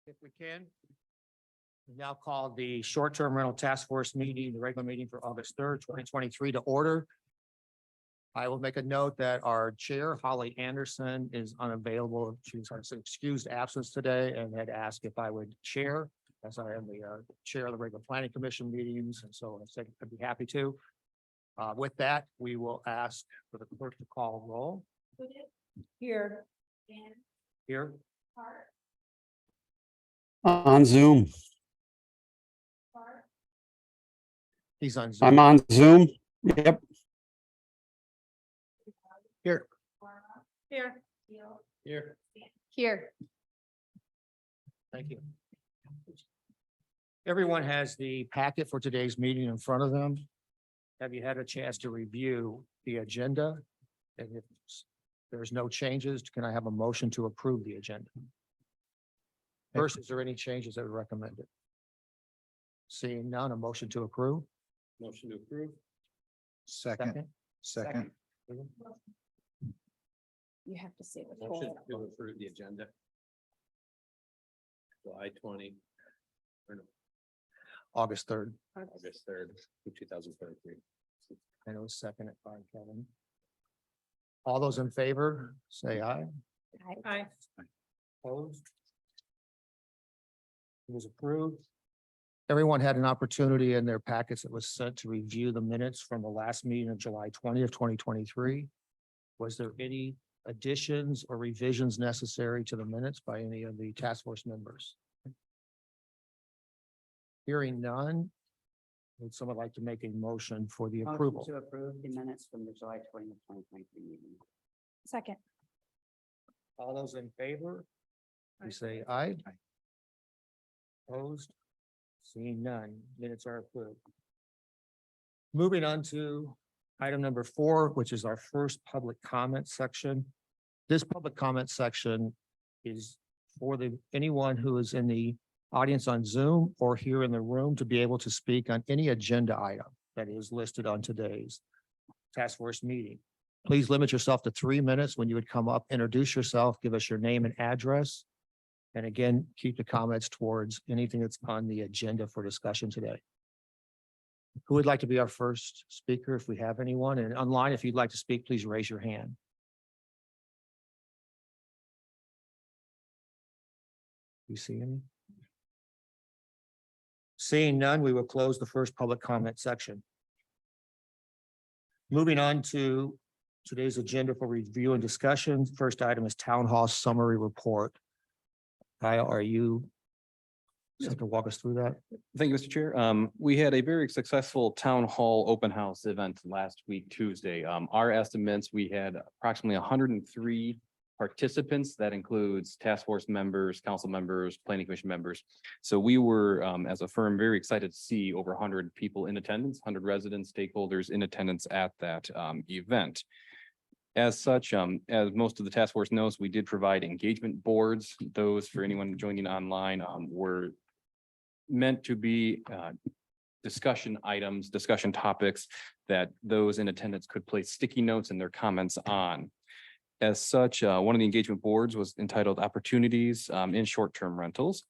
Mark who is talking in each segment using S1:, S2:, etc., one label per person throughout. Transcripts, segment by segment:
S1: If we can. We now call the short-term rental task force meeting, the regular meeting for August 3rd, 2023 to order. I will make a note that our chair, Holly Anderson, is unavailable. She's on some excused absence today and had asked if I would chair, as I am the chair of the regular planning commission meetings, and so I said I'd be happy to. With that, we will ask for the clerk to call roll.
S2: Here.
S1: Here.
S3: On Zoom.
S1: He's on Zoom.
S3: I'm on Zoom. Yep.
S1: Here.
S2: Here.
S1: Here.
S2: Here.
S1: Thank you. Everyone has the packet for today's meeting in front of them. Have you had a chance to review the agenda? And if there's no changes, can I have a motion to approve the agenda? First, is there any changes that are recommended? Seeing none, a motion to approve?
S4: Motion to approve.
S1: Second.
S4: Second.
S2: You have to say the
S4: Motion
S2: full.
S4: to approve the agenda. July 20. Or no,
S1: August 3rd.
S4: August 3rd, 2023.
S1: And it was seconded by Kevin. All those in favor, say aye.
S2: Aye.
S1: Opposed? It was approved. Everyone had an opportunity in their packets that was sent to review the minutes from the last meeting of July 20th, 2023. Was there any additions or revisions necessary to the minutes by any of the task force members? Hearing none, would someone like to make a motion for the approval?
S5: To approve the minutes from the July 20th, 2023 meeting.
S2: Second.
S1: All those in favor? We say aye. Opposed? Seeing none, minutes are approved. Moving on to item number 4, which is our first public comment section. This public comment section is for anyone who is in the audience on Zoom or here in the room to be able to speak on any agenda item that is listed on today's task force meeting. Please limit yourself to 3 minutes when you would come up, introduce yourself, give us your name and address. And again, keep the comments towards anything that's on the agenda for discussion today. Who would like to be our first speaker if we have anyone? And online, if you'd like to speak, please raise your hand. You see any? Seeing none, we will close the first public comment section. Moving on to today's agenda for review and discussion. First item is Town Hall Summary Report. Kyle, are you set to walk us through that?
S6: Thank you, Mr. Chair. We had a very successful town hall open house event last week, Tuesday. Our estimates, we had approximately 103 participants. That includes task force members, council members, planning commission members. So we were, as a firm, very excited to see over 100 people in attendance, 100 residents, stakeholders in attendance at that event. As such, as most of the task force knows, we did provide engagement boards. Those, for anyone joining online, were meant to be discussion items, discussion topics that those in attendance could place sticky notes and their comments on. As such, one of the engagement boards was entitled Opportunities in Short-Term Rentals.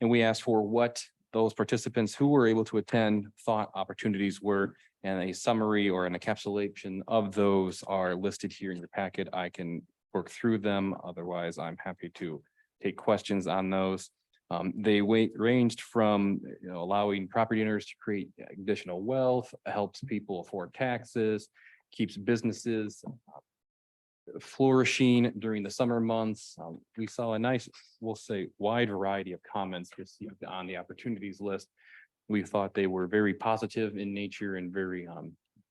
S6: And we asked for what those participants who were able to attend thought opportunities were, and a summary or an encapsulation of those are listed here in your packet. I can work through them. Otherwise, I'm happy to take questions on those. They ranged from, allowing property owners to create additional wealth, helps people afford taxes, keeps businesses flourishing during the summer months. We saw a nice, we'll say, wide variety of comments received on the opportunities list. We thought they were very positive in nature and very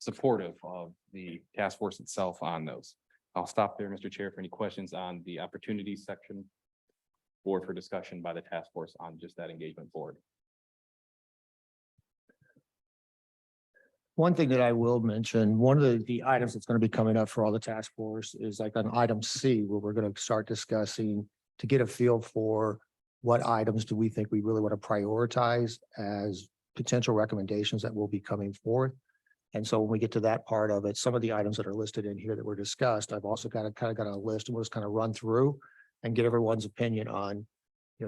S6: supportive of the task force itself on those. I'll stop there, Mr. Chair, for any questions on the opportunities section or for discussion by the task force on just that engagement board.
S1: One thing that I will mention, one of the items that's going to be coming up for all the task force is like on item C, where we're going to start discussing to get a feel for what items do we think we really want to prioritize as potential recommendations that will be coming forth. And so when we get to that part of it, some of the items that are listed in here that were discussed, I've also got a kind of got a list and we'll just kind of run through and get everyone's opinion on,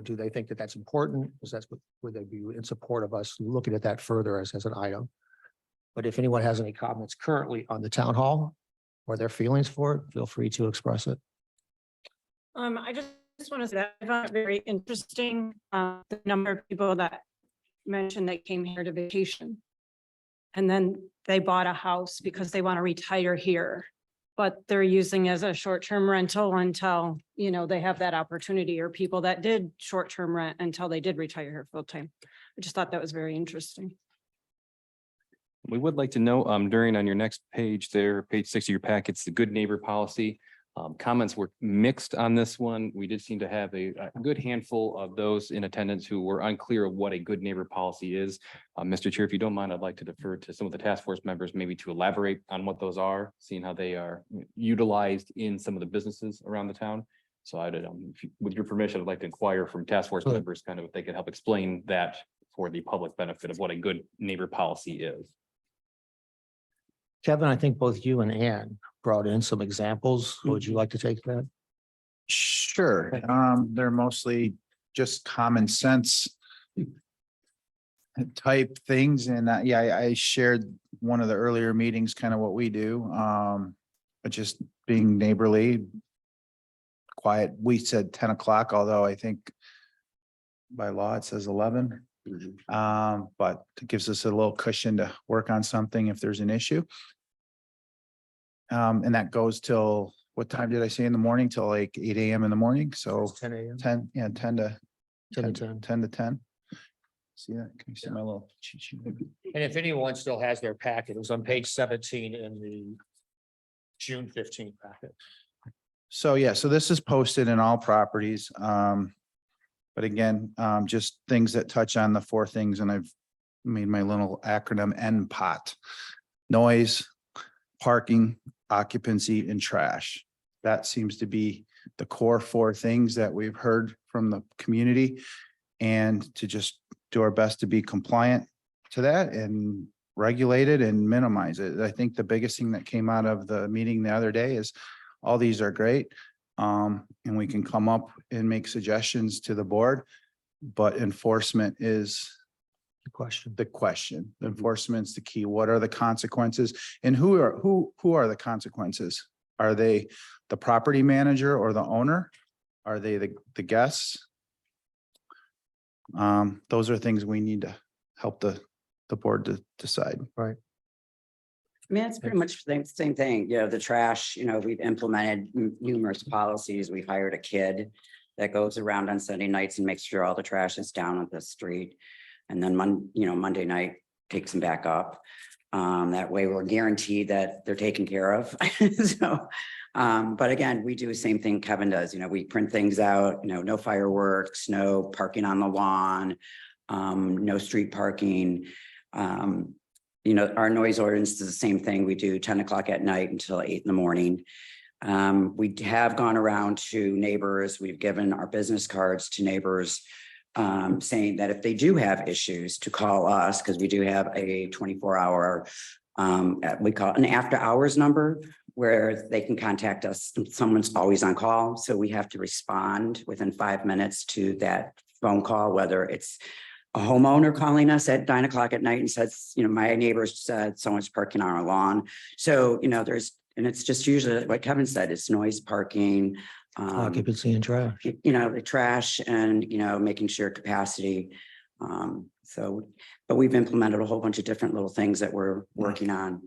S1: do they think that that's important? Because that's what, would they be in support of us looking at that further as an item? But if anyone has any comments currently on the town hall or their feelings for it, feel free to express it.
S7: I just want to say that I found it very interesting, the number of people that mentioned they came here to vacation. And then they bought a house because they want to retire here. But they're using as a short-term rental until, they have that opportunity, or people that did short-term rent until they did retire here full-time. I just thought that was very interesting.
S6: We would like to know, during on your next page there, page 6 of your packets, the good neighbor policy. Comments were mixed on this one. We did seem to have a good handful of those in attendance who were unclear of what a good neighbor policy is. Mr. Chair, if you don't mind, I'd like to defer to some of the task force members, maybe to elaborate on what those are, seeing how they are utilized in some of the businesses around the town. So with your permission, I'd like to inquire from task force
S1: Sure.
S6: members, kind of if they could help explain that for the public benefit of what a good neighbor policy is.
S1: Kevin, I think both you and Ann brought in some examples. Would you like to take that?
S8: Sure, they're mostly just common sense type things, and I shared one of the earlier meetings, kind of what we do, but just being neighborly, quiet. We said 10 o'clock, although I think by law it says 11. But it gives us a little cushion to work on something if there's an issue. And that goes till, what time did I say in the morning? Till like 8 a.m. in the morning. So
S1: 10 a.m.
S8: 10 to
S1: 10 to 10.
S8: 10 to 10. See that? Can you see my little cheat sheet?
S1: And if anyone still has their packet, it was on page 17 in the June 15th packet.
S8: So, yeah, so this is posted in all properties. But again, just things that touch on the 4 things, and I've made my little acronym NPOT: noise, parking, occupancy, and trash. That seems to be the core 4 things that we've heard from the community, and to just do our best to be compliant to that and regulate it and minimize it. I think the biggest thing that came out of the meeting the other day is all these are great. And we can come up and make suggestions to the board, but enforcement is
S1: The question.
S8: the question. Enforcement's the key. What are the consequences? And who are the consequences? Are they the property manager or the owner? Are they the guests? Those are things we need to help the board to decide.
S5: I mean, it's pretty much the same thing, the trash, we've implemented numerous policies. We've hired a kid that goes around on Sunday nights and makes sure all the trash is down on the street. And then Monday night takes them back up. That way we're guaranteed that they're taken care of. So, but again, we do the same thing Kevin does, we print things out, no fireworks, no parking on the lawn, no street parking. Our noise ordinance is the same thing. We do 10 o'clock at night until 8 in the morning. We have gone around to neighbors. We've given our business cards to neighbors, saying that if they do have issues to call us, because we do have a 24-hour, we call it an after hours number, where they can contact us. Someone's always on call. So we have to respond within 5 minutes to that phone call, whether it's a homeowner calling us at 9 o'clock at night and says, my neighbors said someone's parking on our lawn. So, and it's just usually what Kevin said, it's noise, parking,
S1: Occupancy and trash.
S5: the trash and, making sure capacity. But we've implemented a whole bunch of different little things that we're working on.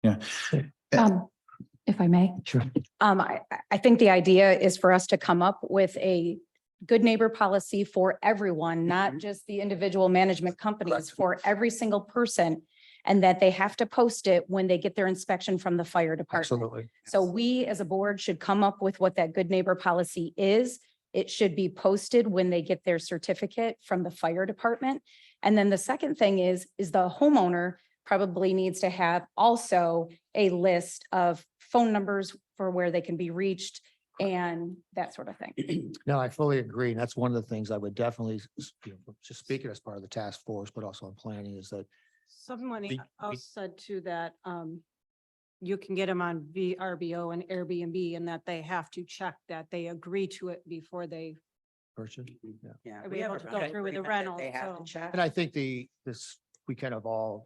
S2: If I may.
S1: Sure.
S2: I think the idea is for us to come up with a good neighbor policy for everyone, not just the individual management companies, for every single person. And that they have to post it when they get their inspection from the fire department.
S1: Absolutely.
S2: So we as a board should come up with what that good neighbor policy is. It should be posted when they get their certificate from the fire department. And then the second thing is the homeowner probably needs to have also a list of phone numbers for where they can be reached and that sort of thing.
S1: No, I fully agree. And that's one of the things I would definitely, just speaking as part of the task force, but also on planning, is that
S7: Someone
S1: The-
S7: else said too that you can get them on VRBO and Airbnb, and that they have to check that they agree to it before they
S1: purchase. Yeah.
S5: Yeah.
S7: Are
S5: we
S7: we
S5: have
S7: able
S5: a
S7: to go through with the
S5: agreement that
S7: rental,
S5: They have
S7: so-
S5: to check.
S1: And I think we kind of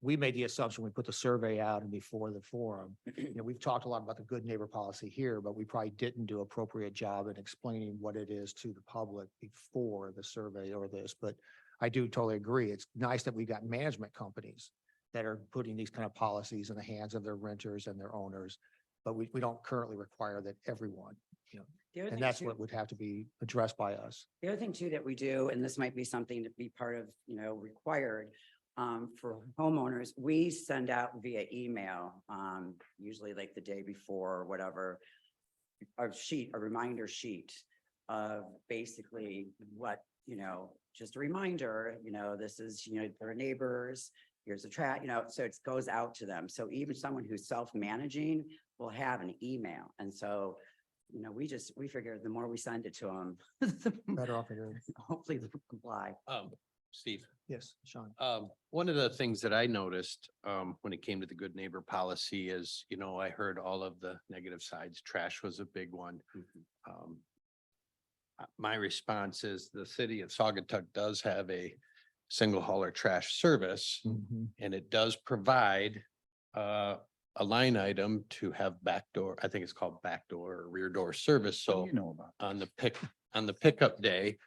S1: we made the assumption, we put the survey out and before the forum. We've talked a lot about the good neighbor policy here, but we probably didn't do appropriate job in explaining what it is to the public before the survey or this, but I do totally agree. It's nice that we've got management companies that are putting these kind of policies in the hands of their renters and their owners. But we don't currently require that everyone,
S5: The other
S1: and
S5: thing
S1: that's
S5: too-
S1: what would have to be addressed by us.
S5: The other thing too that we do, and this might be something to be part of, required for homeowners, we send out via email, usually like the day before or whatever, a reminder sheet of basically what, just a reminder, this is, their neighbors, here's a track, so it goes out to them. So even someone who's self-managing will have an email. And so, we figure the more we send it to them,
S1: Better off it is.
S5: hopefully they'll comply.
S4: Steve,
S1: Yes, Sean.
S4: one of the things that I noticed, when it came to the good neighbor policy is, I heard all of the negative sides. Trash was a big one. My response is the city of Saugatuck does have a single hauler trash service, and it does provide a line item to have backdoor, I think it's called backdoor or rear door service. So
S8: You know about.
S4: on the pickup day,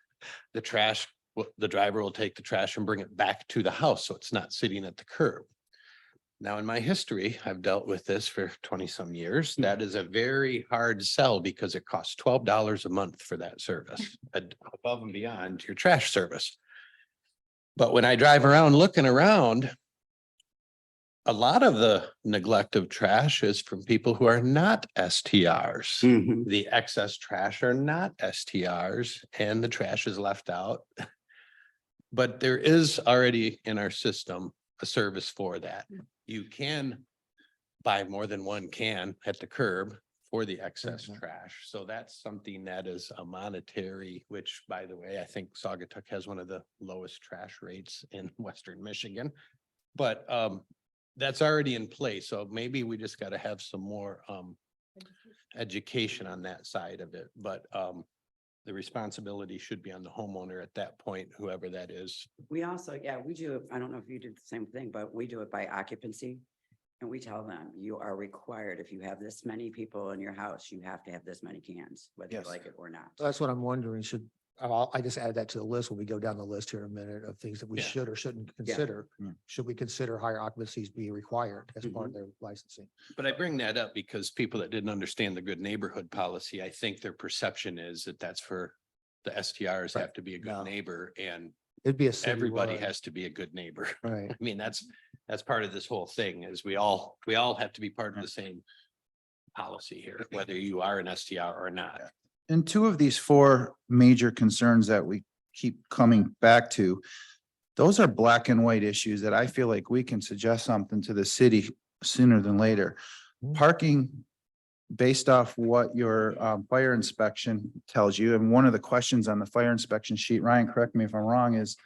S4: the driver will take the trash and bring it back to the house, so it's not sitting at the curb. Now, in my history, I've dealt with this for 20 some years. That is a very hard sell because it costs $12 a month for that service, above and beyond your trash service. But when I drive around looking around, a lot of the neglect of trash is from people who are not STRs.
S5: Mhm.
S4: The excess trash are not STRs and the trash is left out. But there is already in our system a service for that. You can buy more than one can at the curb for the excess
S1: Mhm.
S4: trash. So that's something that is a monetary, which by the way, I think Saugatuck has one of the lowest trash rates in Western Michigan. But that's already in place. So maybe we just got to have some more education on that side of it. But the responsibility should be on the homeowner at that point, whoever that is.
S5: We also, we do, I don't know if you did the same thing, but we do it by occupancy. And we tell them, you are required, if you have this many people in your house, you have to have this many cans, whether you
S8: Yes.
S5: like it or not.
S1: That's what I'm wondering, I just added that to the list when we go down the list here in a minute of things that we
S4: Yeah.
S1: should or shouldn't consider.
S8: Yeah.
S1: Should we consider higher occupancies be required as part of their licensing?
S4: But I bring that up because people that didn't understand the good neighborhood policy, I think their perception is that that's for the STRs have to be a
S1: No.
S4: good neighbor and
S1: It'd be a
S4: everybody
S1: citywide-
S4: has to be a good neighbor.
S1: Right.
S4: I mean, that's part of this whole thing is we all have to be part of the same policy here, whether you are an STR or not.
S8: And two of these four major concerns that we keep coming back to, those are black and white issues that I feel like we can suggest something to the city sooner than later.
S1: Mhm.
S8: Parking, based off what your fire inspection tells you, and one of the questions on the fire inspection sheet, Ryan, correct me if I'm wrong, is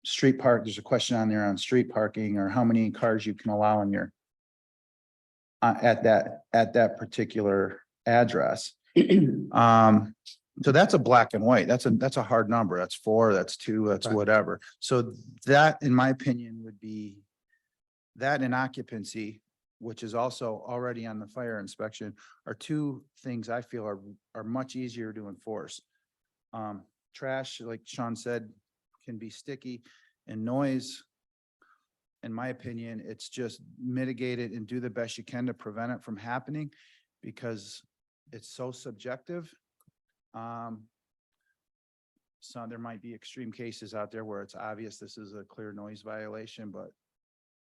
S8: street park, there's a question on there on street parking or how many cars you can allow in your at that particular address. So that's a black and white. That's a hard number. That's 4, that's 2, that's
S1: Right.
S8: whatever. So that, in my opinion, would be that in occupancy, which is also already on the fire inspection, are two things I feel are much easier to enforce. Trash, like Sean said, can be sticky, and noise, in my opinion, it's just mitigate it and do the best you can to prevent it from happening because it's so subjective. So there might be extreme cases out there where it's obvious this is a clear noise violation, but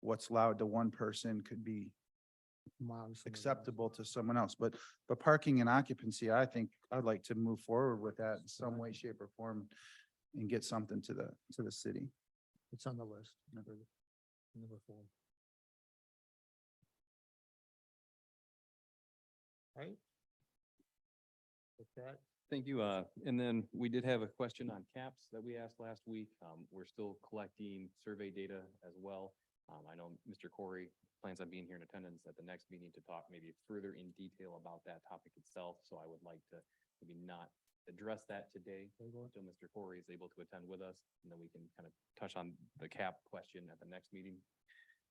S8: what's loud to one person could be acceptable to someone else. But parking and occupancy, I think I'd like to move forward with that in some way, shape or form and get something to the city.
S1: It's on the list. Number 4. Right? With that,
S6: Thank you. And then we did have a question on caps that we asked last week. We're still collecting survey data as well. I know Mr. Corey plans on being here in attendance at the next meeting to talk maybe further in detail about that topic itself. So I would like to maybe not address that today. So Mr. Corey is able to attend with us, and then we can kind of touch on the cap question at the next meeting.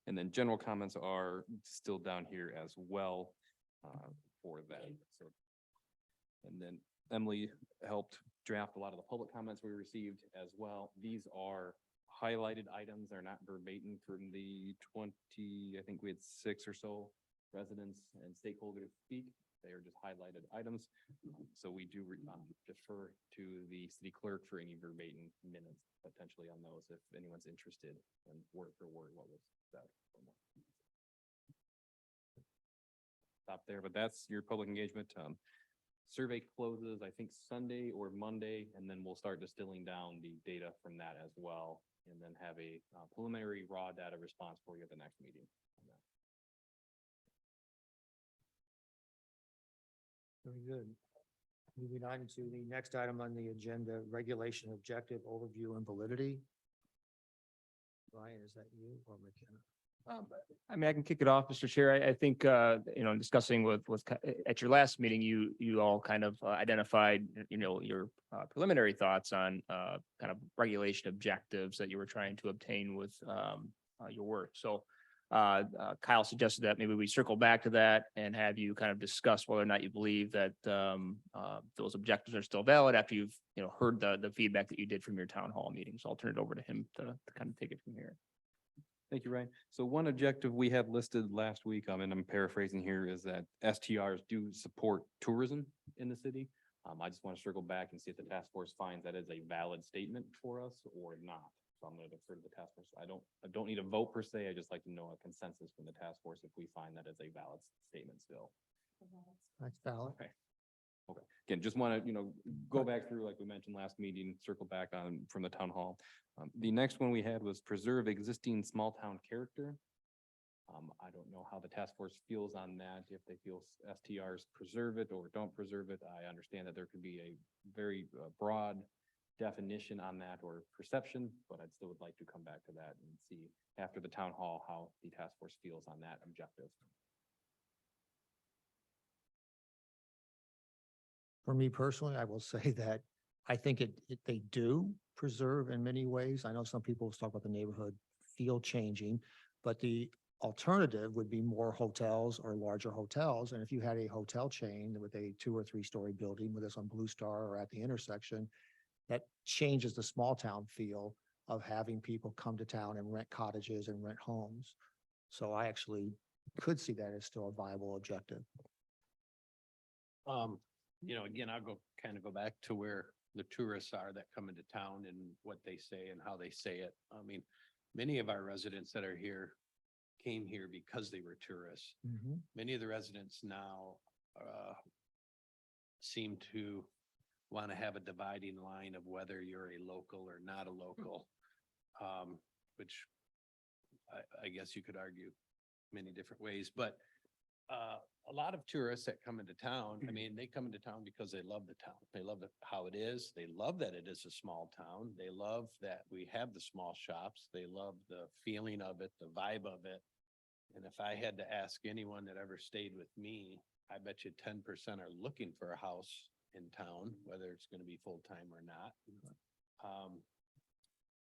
S6: And then general comments are still down here as well for that. So, and then Emily helped draft a lot of the public comments we received as well. These are highlighted items. They're not verbatim from the 20, I think we had 6 or so residents and stakeholders speak. They are just highlighted items. So we do defer to the city clerk for any verbatim minutes potentially on those if anyone's interested in word for word what was said. Stop there, but that's your public engagement. Survey closes, I think Sunday or Monday, and then we'll start distilling down the data from that as well. And then have a preliminary raw data response for you at the next meeting.
S1: Very good. Moving on to the next item on the agenda, regulation objective overview and validity. Ryan, is that you or McKenna?
S9: I mean, I can kick it off, Mr. Chair. I think, in discussing at your last meeting, you all kind of identified, your preliminary thoughts on kind of regulation objectives that you were trying to obtain with your work. So Kyle suggested that maybe we circle back to that and have you kind of discuss whether or not you believe that those objectives are still valid after you've, heard the feedback that you did from your town hall meeting. So I'll turn it over to him to kind of take it from here.
S6: Thank you, Ryan. So one objective we had listed last week, and I'm paraphrasing here, is that STRs do support tourism in the city. I just want to circle back and see if the task force finds that is a valid statement for us or not. So I'm going to defer to the task force. I don't need a vote per se. I just like to know a consensus from the task force if we find that as a valid statement still.
S1: That's valid.
S6: Okay. Okay. Again, just want to, go back through, like we mentioned last meeting, circle back on from the town hall. The next one we had was preserve existing small town character. I don't know how the task force feels on that, if they feel STRs preserve it or don't preserve it. I understand that there could be a very broad definition on that or perception, but I still would like to come back to that and see after the town hall how the task force feels on that objective.
S1: For me personally, I will say that I think they do preserve in many ways. I know some people talk about the neighborhood feel changing, but the alternative would be more hotels or larger hotels. And if you had a hotel chain with a 2 or 3 story building, whether it's on Blue Star or at the intersection, that changes the small town feel of having people come to town and rent cottages and rent homes. So I actually could see that as still a viable objective.
S4: Again, I'll go back to where the tourists are that come into town and what they say and how they say it. I mean, many of our residents that are here came here because they were tourists. Many of the residents now seem to want to have a dividing line of whether you're a local or not a local, which I guess you could argue many different ways, but a lot of tourists that come into town, I mean, they come into town because they love the town. They love how it is. They love that it is a small town. They love that we have the small shops. They love the feeling of it, the vibe of it. And if I had to ask anyone that ever stayed with me, I bet you 10% are looking for a house in town, whether it's going to be full-time or not.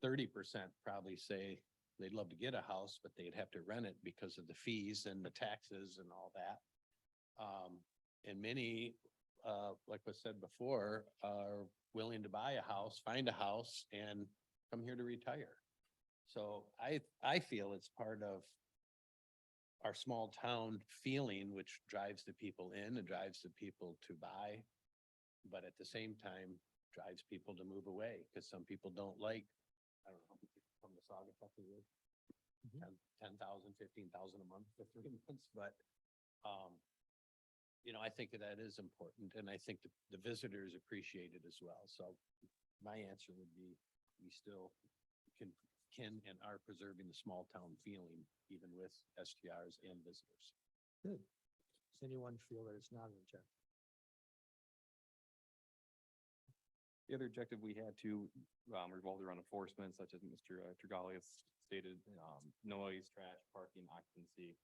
S4: 30% probably say they'd love to get a house, but they'd have to rent it because of the fees and the taxes and all that. And many, like was said before, are willing to buy a house, find a house and come here to retire. So I feel it's part of our small town feeling, which drives the people in and drives the people to buy. But at the same time, drives people to move away because some people don't like, I don't know, from the Saugatuck is 10,000, 15,000 a month for 3 months, but I think that is important, and I think the visitors appreciate it as well. So my answer would be, we still can and are preserving the small town feeling, even with STRs and visitors.
S1: Good. Does anyone feel that it's not an objective?
S6: The other objective we had to revolved around enforcement, such as Mr. Trigali has stated, noise, trash, parking, occupancy.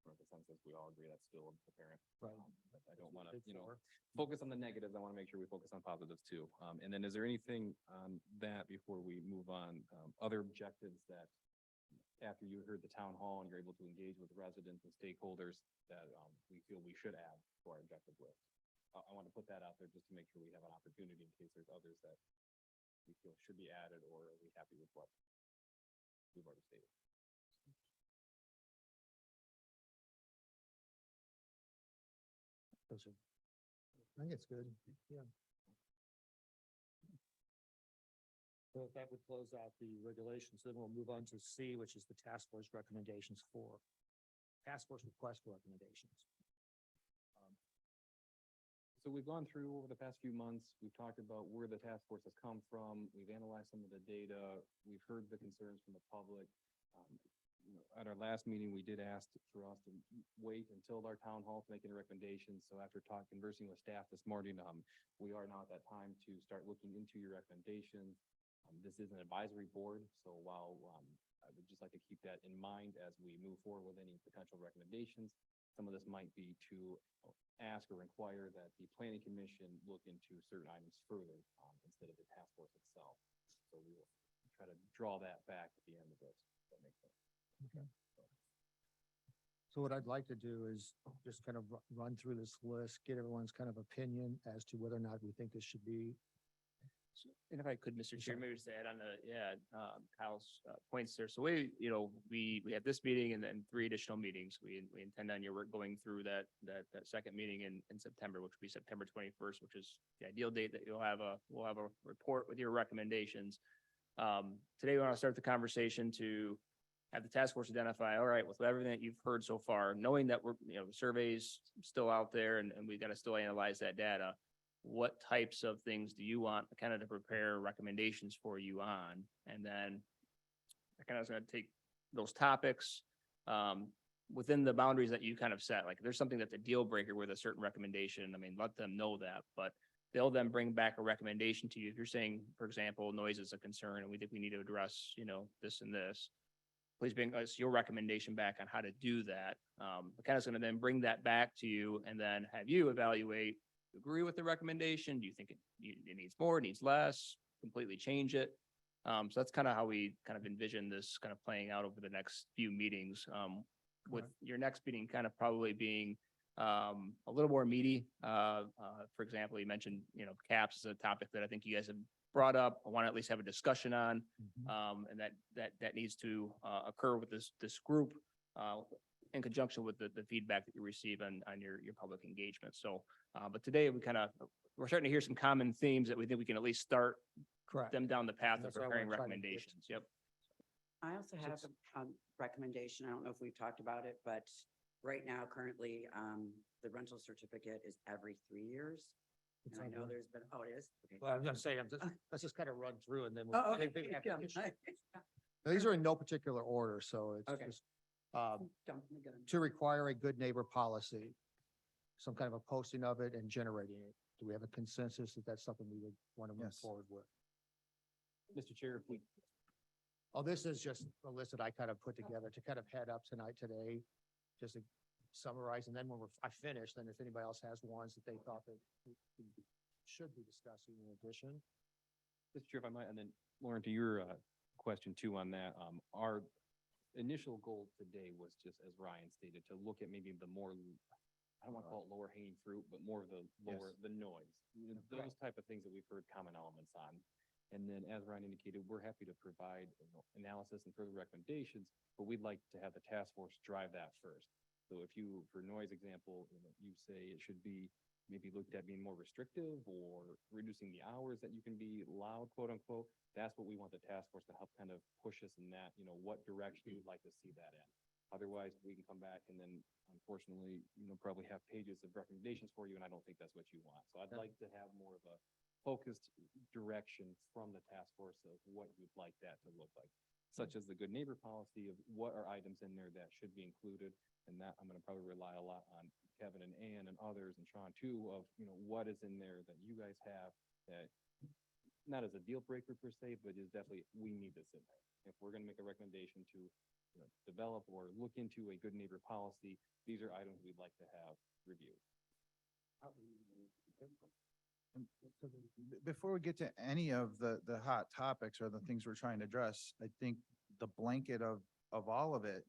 S6: The consensus, we all agree that's still apparent.
S1: Right.
S6: But I don't want to,
S1: Big four.
S6: focus on the negatives. I want to make sure we focus on positives too. And then is there anything on that before we move on? Other objectives that after you heard the town hall and you're able to engage with residents and stakeholders that we feel we should add to our objective list? I want to put that out there just to make sure we have an opportunity in case there's others that we feel should be added, or are we happy with what we've already stated?
S1: Those are- I think it's good, yeah. So that would close out the regulations, then we'll move on to C, which is the task force recommendations for. Task force request for recommendations.
S6: So we've gone through over the past few months, we've talked about where the task force has come from, we've analyzed some of the data, we've heard the concerns from the public. At our last meeting, we did ask for us to wait until our town hall to make any recommendations. So after conversing with staff this morning, we are now at that time to start looking into your recommendations. This is an advisory board, so while I would just like to keep that in mind as we move forward with any potential recommendations. Some of this might be to ask or inquire that the planning commission look into certain items further instead of the task force itself. So we will try to draw that back at the end of this. If that makes sense.
S1: So what I'd like to do is just kind of run through this list, get everyone's kind of opinion as to whether or not we think this should be.
S9: And if I could, Mr. Chair,
S1: sorry.
S9: maybe just to add on to, Kyle's points there. So we have this meeting and then 3 additional meetings. We intend on your work going through that second meeting in September, which will be September 21st, which is the ideal date that we'll have a report with your recommendations. Today, we want to start the conversation to have the task force identify, all right, with everything that you've heard so far, knowing that the surveys still out there and we got to still analyze that data. What types of things do you want kind of to prepare recommendations for you on? And then I kind of going to take those topics within the boundaries that you kind of set. Like if there's something that's a deal breaker with a certain recommendation, I mean, let them know that, but they'll then bring back a recommendation to you. If you're saying, for example, noise is a concern and we think we need to address, this and this, please bring us your recommendation back on how to do that. Kind of going to then bring that back to you and then have you evaluate, agree with the recommendation? Do you think it needs more, needs less, completely change it? So that's kind of how we kind of envision this kind of playing out over the next few meetings. With your next meeting kind of probably being a little more meaty. For example, you mentioned, caps is a topic that I think you guys have brought up. I want to at least have a discussion on, and that needs to occur with this group in conjunction with the feedback that you receive on your public engagement. So, but today we're starting to hear some common themes that we think we can at least start
S1: Correct.
S9: them down the path of
S1: That's what I
S9: preparing
S1: wanna try to get to.
S9: recommendations. Yep.
S5: I also have a recommendation. I don't know if we've talked about it, but right now, currently, the rental certificate is every 3 years.
S1: It's
S5: And I
S1: on
S5: know
S1: one.
S5: there's been, oh, it is? Okay.
S1: Well, I'm gonna say, let's just kind of run through and then.
S5: Oh,
S1: they-
S5: okay.
S1: they have
S5: yeah.
S1: issues. These are in no particular order, so it's
S5: Okay.
S1: just,
S5: Jumping the gun.
S1: to require a good neighbor policy, some kind of a posting of it and generating it. Do we have a consensus that that's something we would want to move
S8: Yes.
S1: forward with?
S6: Mr. Chair, if we
S1: Oh, this is just a list that I kind of put together to kind of head up today, just to summarize, and then when I finish, then if anybody else has ones that they thought that we should be discussing in addition.
S6: Mr. Chair, if I might, and then Lauren, to your question too on that, our initial goal today was just, as Ryan stated, to look at maybe the more, I don't want to call it lower hanging fruit, but more of the lower, the noise. Those type of things that we've heard common elements on. And then as Ryan indicated, we're happy to provide analysis and further recommendations, but we'd like to have the task force drive that first. So if you, for noise example, you say it should be maybe looked at being more restrictive or reducing the hours that you can be loud, quote unquote, that's what we want the task force to help kind of push us in that, what direction you'd like to see that in. Otherwise, we can come back and then unfortunately, probably have pages of recommendations for you, and I don't think that's what you want. So I'd like to have more of a focused direction from the task force of what you'd like that to look like, such as the good neighbor policy of what are items in there that should be included. And that I'm going to probably rely a lot on Kevin and Ann and others and Sean too, of, what is in there that you guys have that not as a deal breaker per se, but is definitely, we need this in there. If we're going to make a recommendation to develop or look into a good neighbor policy, these are items we'd like to have reviewed.
S8: Before we get to any of the hot topics or the things we're trying to address, I think the blanket of all of it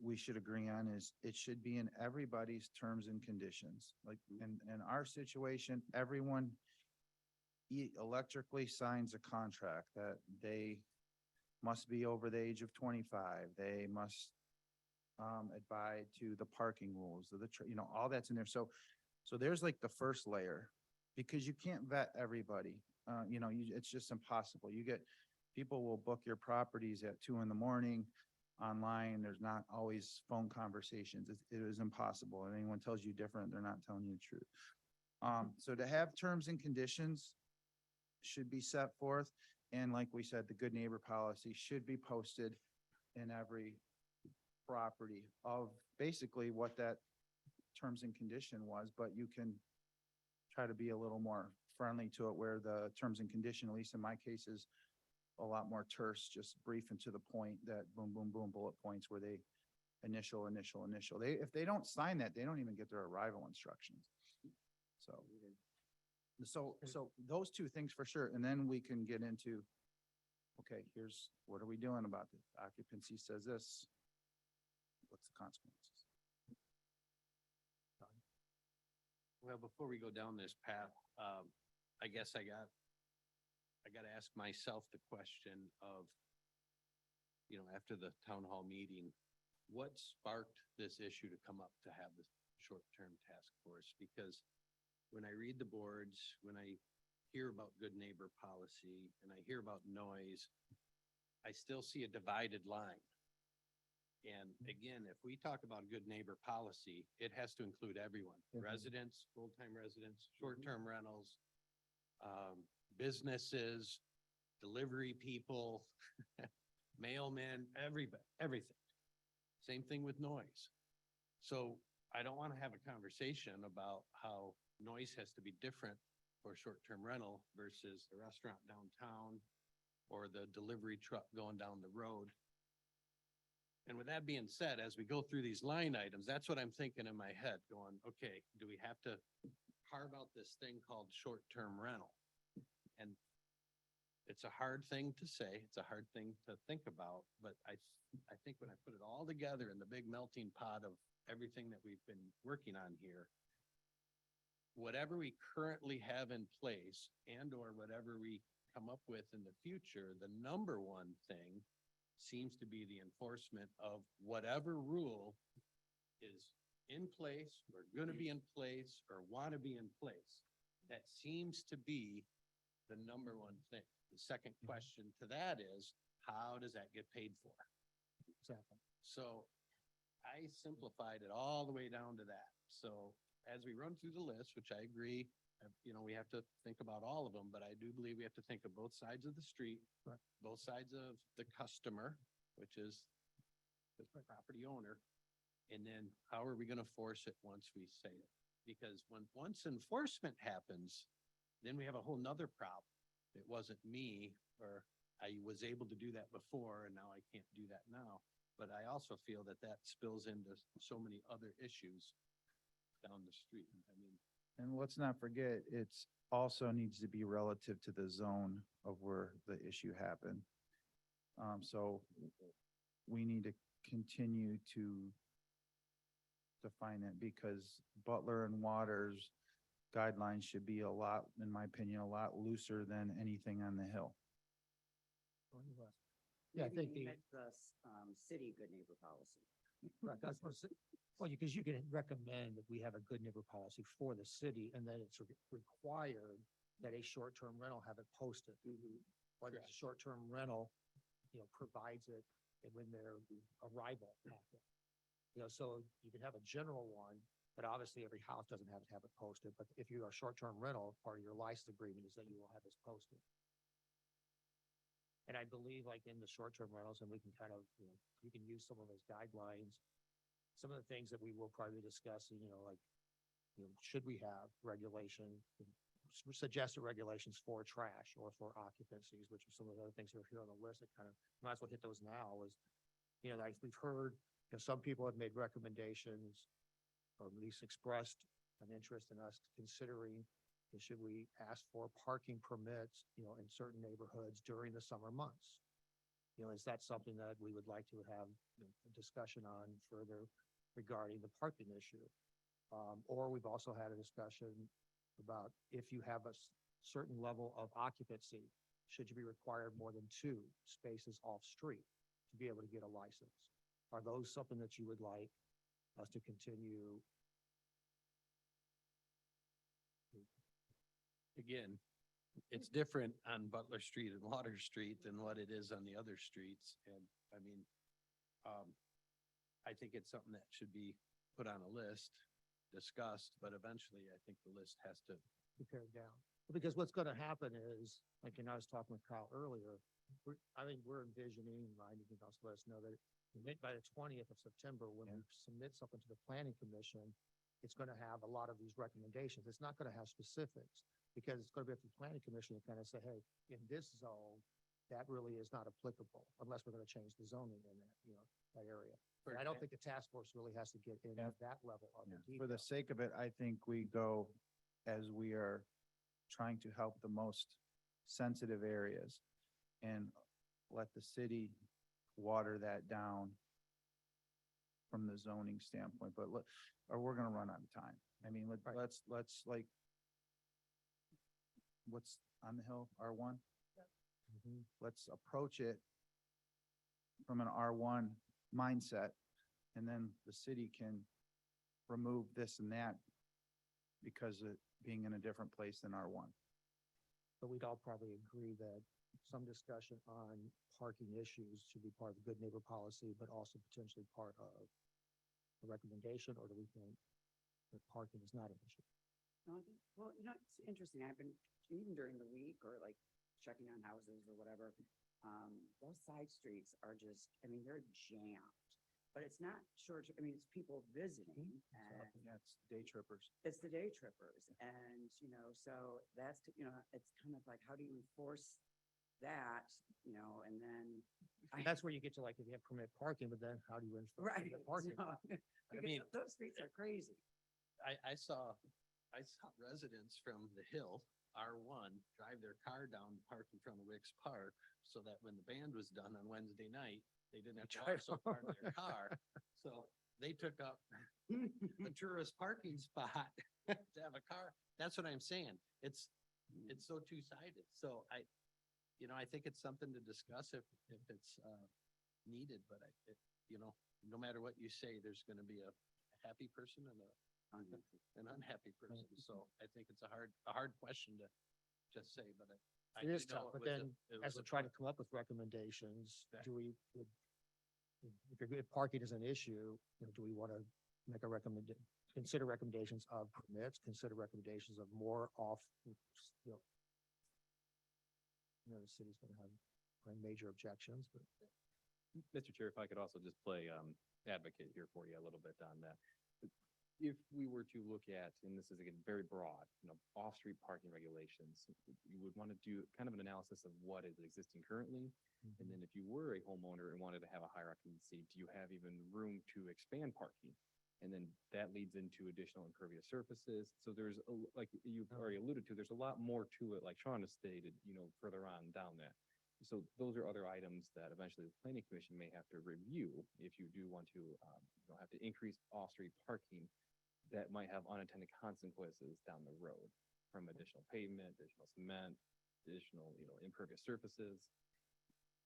S8: we should agree on is it should be in everybody's terms and conditions. Like in our situation, everyone electrically signs a contract that they must be over the age of 25. They must abide to the parking rules of the, all that's in there. So there's like the first layer, because you can't vet everybody. It's just impossible. People will book your properties at 2 a.m. online. There's not always phone conversations. It is impossible. And anyone tells you different, they're not telling you the truth. So to have terms and conditions should be set forth. And like we said, the good neighbor policy should be posted in every property of basically what that terms and condition was, but you can try to be a little more friendly to it, where the terms and condition, at least in my case, is a lot more terse, just brief and to the point, that boom, boom, boom, bullet points where they initial. If they don't sign that, they don't even get their arrival instructions. So those two things for sure. And then we can get into, okay, here's, what are we doing about this? Occupancy says this. What's the consequences?
S4: Well, before we go down this path, I guess I got to ask myself the question of, after the town hall meeting, what sparked this issue to come up to have this short-term task force? Because when I read the boards, when I hear about good neighbor policy and I hear about noise, I still see a divided line. And again, if we talk about good neighbor policy, it has to include everyone, residents, full-time residents, short-term rentals, businesses, delivery people, mailmen, everybody, everything. Same thing with noise. So I don't want to have a conversation about how noise has to be different for a short-term rental versus the restaurant downtown or the delivery truck going down the road. And with that being said, as we go through these line items, that's what I'm thinking in my head, going, okay, do we have to carve out this thing called short-term rental? And it's a hard thing to say, it's a hard thing to think about, but I think when I put it all together in the big melting pot of everything that we've been working on here, whatever we currently have in place and or whatever we come up with in the future, the number one thing seems to be the enforcement of whatever rule is in place, or going to be in place, or want to be in place. That seems to be the number one thing. The second question to that is, how does that get paid for?
S1: Exactly.
S4: So I simplified it all the way down to that. So as we run through the list, which I agree, we have to think about all of them, but I do believe we have to think of both sides of the street,
S1: Right.
S4: both sides of the customer, which is the property owner. And then how are we going to force it once we say it? Because once enforcement happens, then we have a whole nother problem. It wasn't me, or I was able to do that before and now I can't do that now. But I also feel that spills into so many other issues down the street.
S8: And let's not forget, it's also needs to be relative to the zone of where the issue happened. So we need to continue to define it, because Butler and Waters guidelines should be in my opinion, a lot looser than anything on the Hill.
S1: Yeah, I
S5: Maybe
S1: think
S5: you
S1: the,
S5: meant the city good neighbor policy.
S1: right, that's what I said. Well, because you can recommend that we have a good neighbor policy for the city, and then it's required that a short-term rental have it posted. Whether it's a short-term rental, provides it when their arrival happens. So you can have a general one, but obviously every house doesn't have to have it posted. But if you are short-term rental, part of your license agreement is that you will have this posted. And I believe like in the short-term rentals, and we can kind of, you can use some of those guidelines. Some of the things that we will probably discuss, should we have regulation, suggested regulations for trash or for occupancies, which are some of the other things that are here on the list that kind of, might as well hit those now, is, like we've heard, some people have made recommendations, or at least expressed an interest in us considering, should we ask for parking permits, in certain neighborhoods during the summer months? Is that something that we would like to have a discussion on further regarding the parking issue? Or we've also had a discussion about if you have a certain level of occupancy, should you be required more than 2 spaces off-street to be able to get a license? Are those something that you would like us to continue?
S4: Again, it's different on Butler Street and Water Street than what it is on the other streets. And I mean, I think it's something that should be put on a list, discussed, but eventually I think the list has to.
S1: Be pared down. Because what's gonna happen is, like, I was talking with Kyle earlier, we're envisioning, Ryan, you can also let us know that by the 20th of September, when we submit something to the planning commission, it's gonna have a lot of these recommendations. It's not gonna have specifics, because it's gonna be up to the planning commission to kind of say, hey, in this zone, that really is not applicable, unless we're gonna change the zoning in that, that area. But I don't think the task force really has to get into
S8: Yeah.
S1: that level of
S8: Yeah.
S1: detail.
S8: For the sake of it, I think we go as we are trying to help the most sensitive areas and let the city water that down from the zoning standpoint, but or we're gonna run out of time. I mean,
S1: Right.
S8: let's like, what's on the hill, R1?
S1: Mhm.
S8: Let's approach it from an R1 mindset, and then the city can remove this and that because of being in a different place than R1.
S1: But we'd all probably agree that some discussion on parking issues should be part of the good neighbor policy, but also potentially part of the recommendation, or do we think that parking is not an issue?
S5: No, I think, well, it's interesting. I've been, even during the week or like checking on houses or whatever. Those side streets are just, I mean, they're jammed, but it's not short, I mean, it's people visiting and
S8: Yeah, it's day trippers.
S5: it's the day trippers. And, so that's, it's kind of like, how do you enforce that, and then.
S1: And that's where you get to, like, if you have permit parking, but then how do you enforce
S5: Right.
S1: the parking?
S5: so, because
S4: mean-
S5: those streets are crazy.
S4: I saw residents from the Hill, R1, drive their car down, park in front of Wicks Park, so that when the band was done on Wednesday night, they didn't have to walk so far to their car. So they took up the tourist parking spot to have a car. That's what I'm saying. It's so two-sided. So I think it's something to discuss if it's needed, but no matter what you say, there's gonna be a happy person and an unhappy person. So I think it's a hard question to just say, but I
S1: It is
S4: do know
S1: tough, but
S4: was a-
S1: then
S4: it
S1: as
S4: was
S1: we're
S4: a
S1: trying to come up with recommendations,
S4: Right.
S1: if parking is an issue, do we want to make a consider recommendations of permits, consider recommendations of more off, the city's gonna have major objections, but.
S6: Mr. Chair, if I could also just play advocate here for you a little bit on that. If we were to look at, and this is again very broad, off-street parking regulations, you would want to do kind of an analysis of what is existing currently. And then if you were a homeowner and wanted to have a higher occupancy, do you have even room to expand parking? And then that leads into additional impervious surfaces. So there's, like you've already alluded to, there's a lot more to it, like Sean has stated, further on down that. So those are other items that eventually the planning commission may have to review if you do want to, have to increase off-street parking that might have unintended consequences down the road from additional pavement, additional cement, additional, impervious surfaces.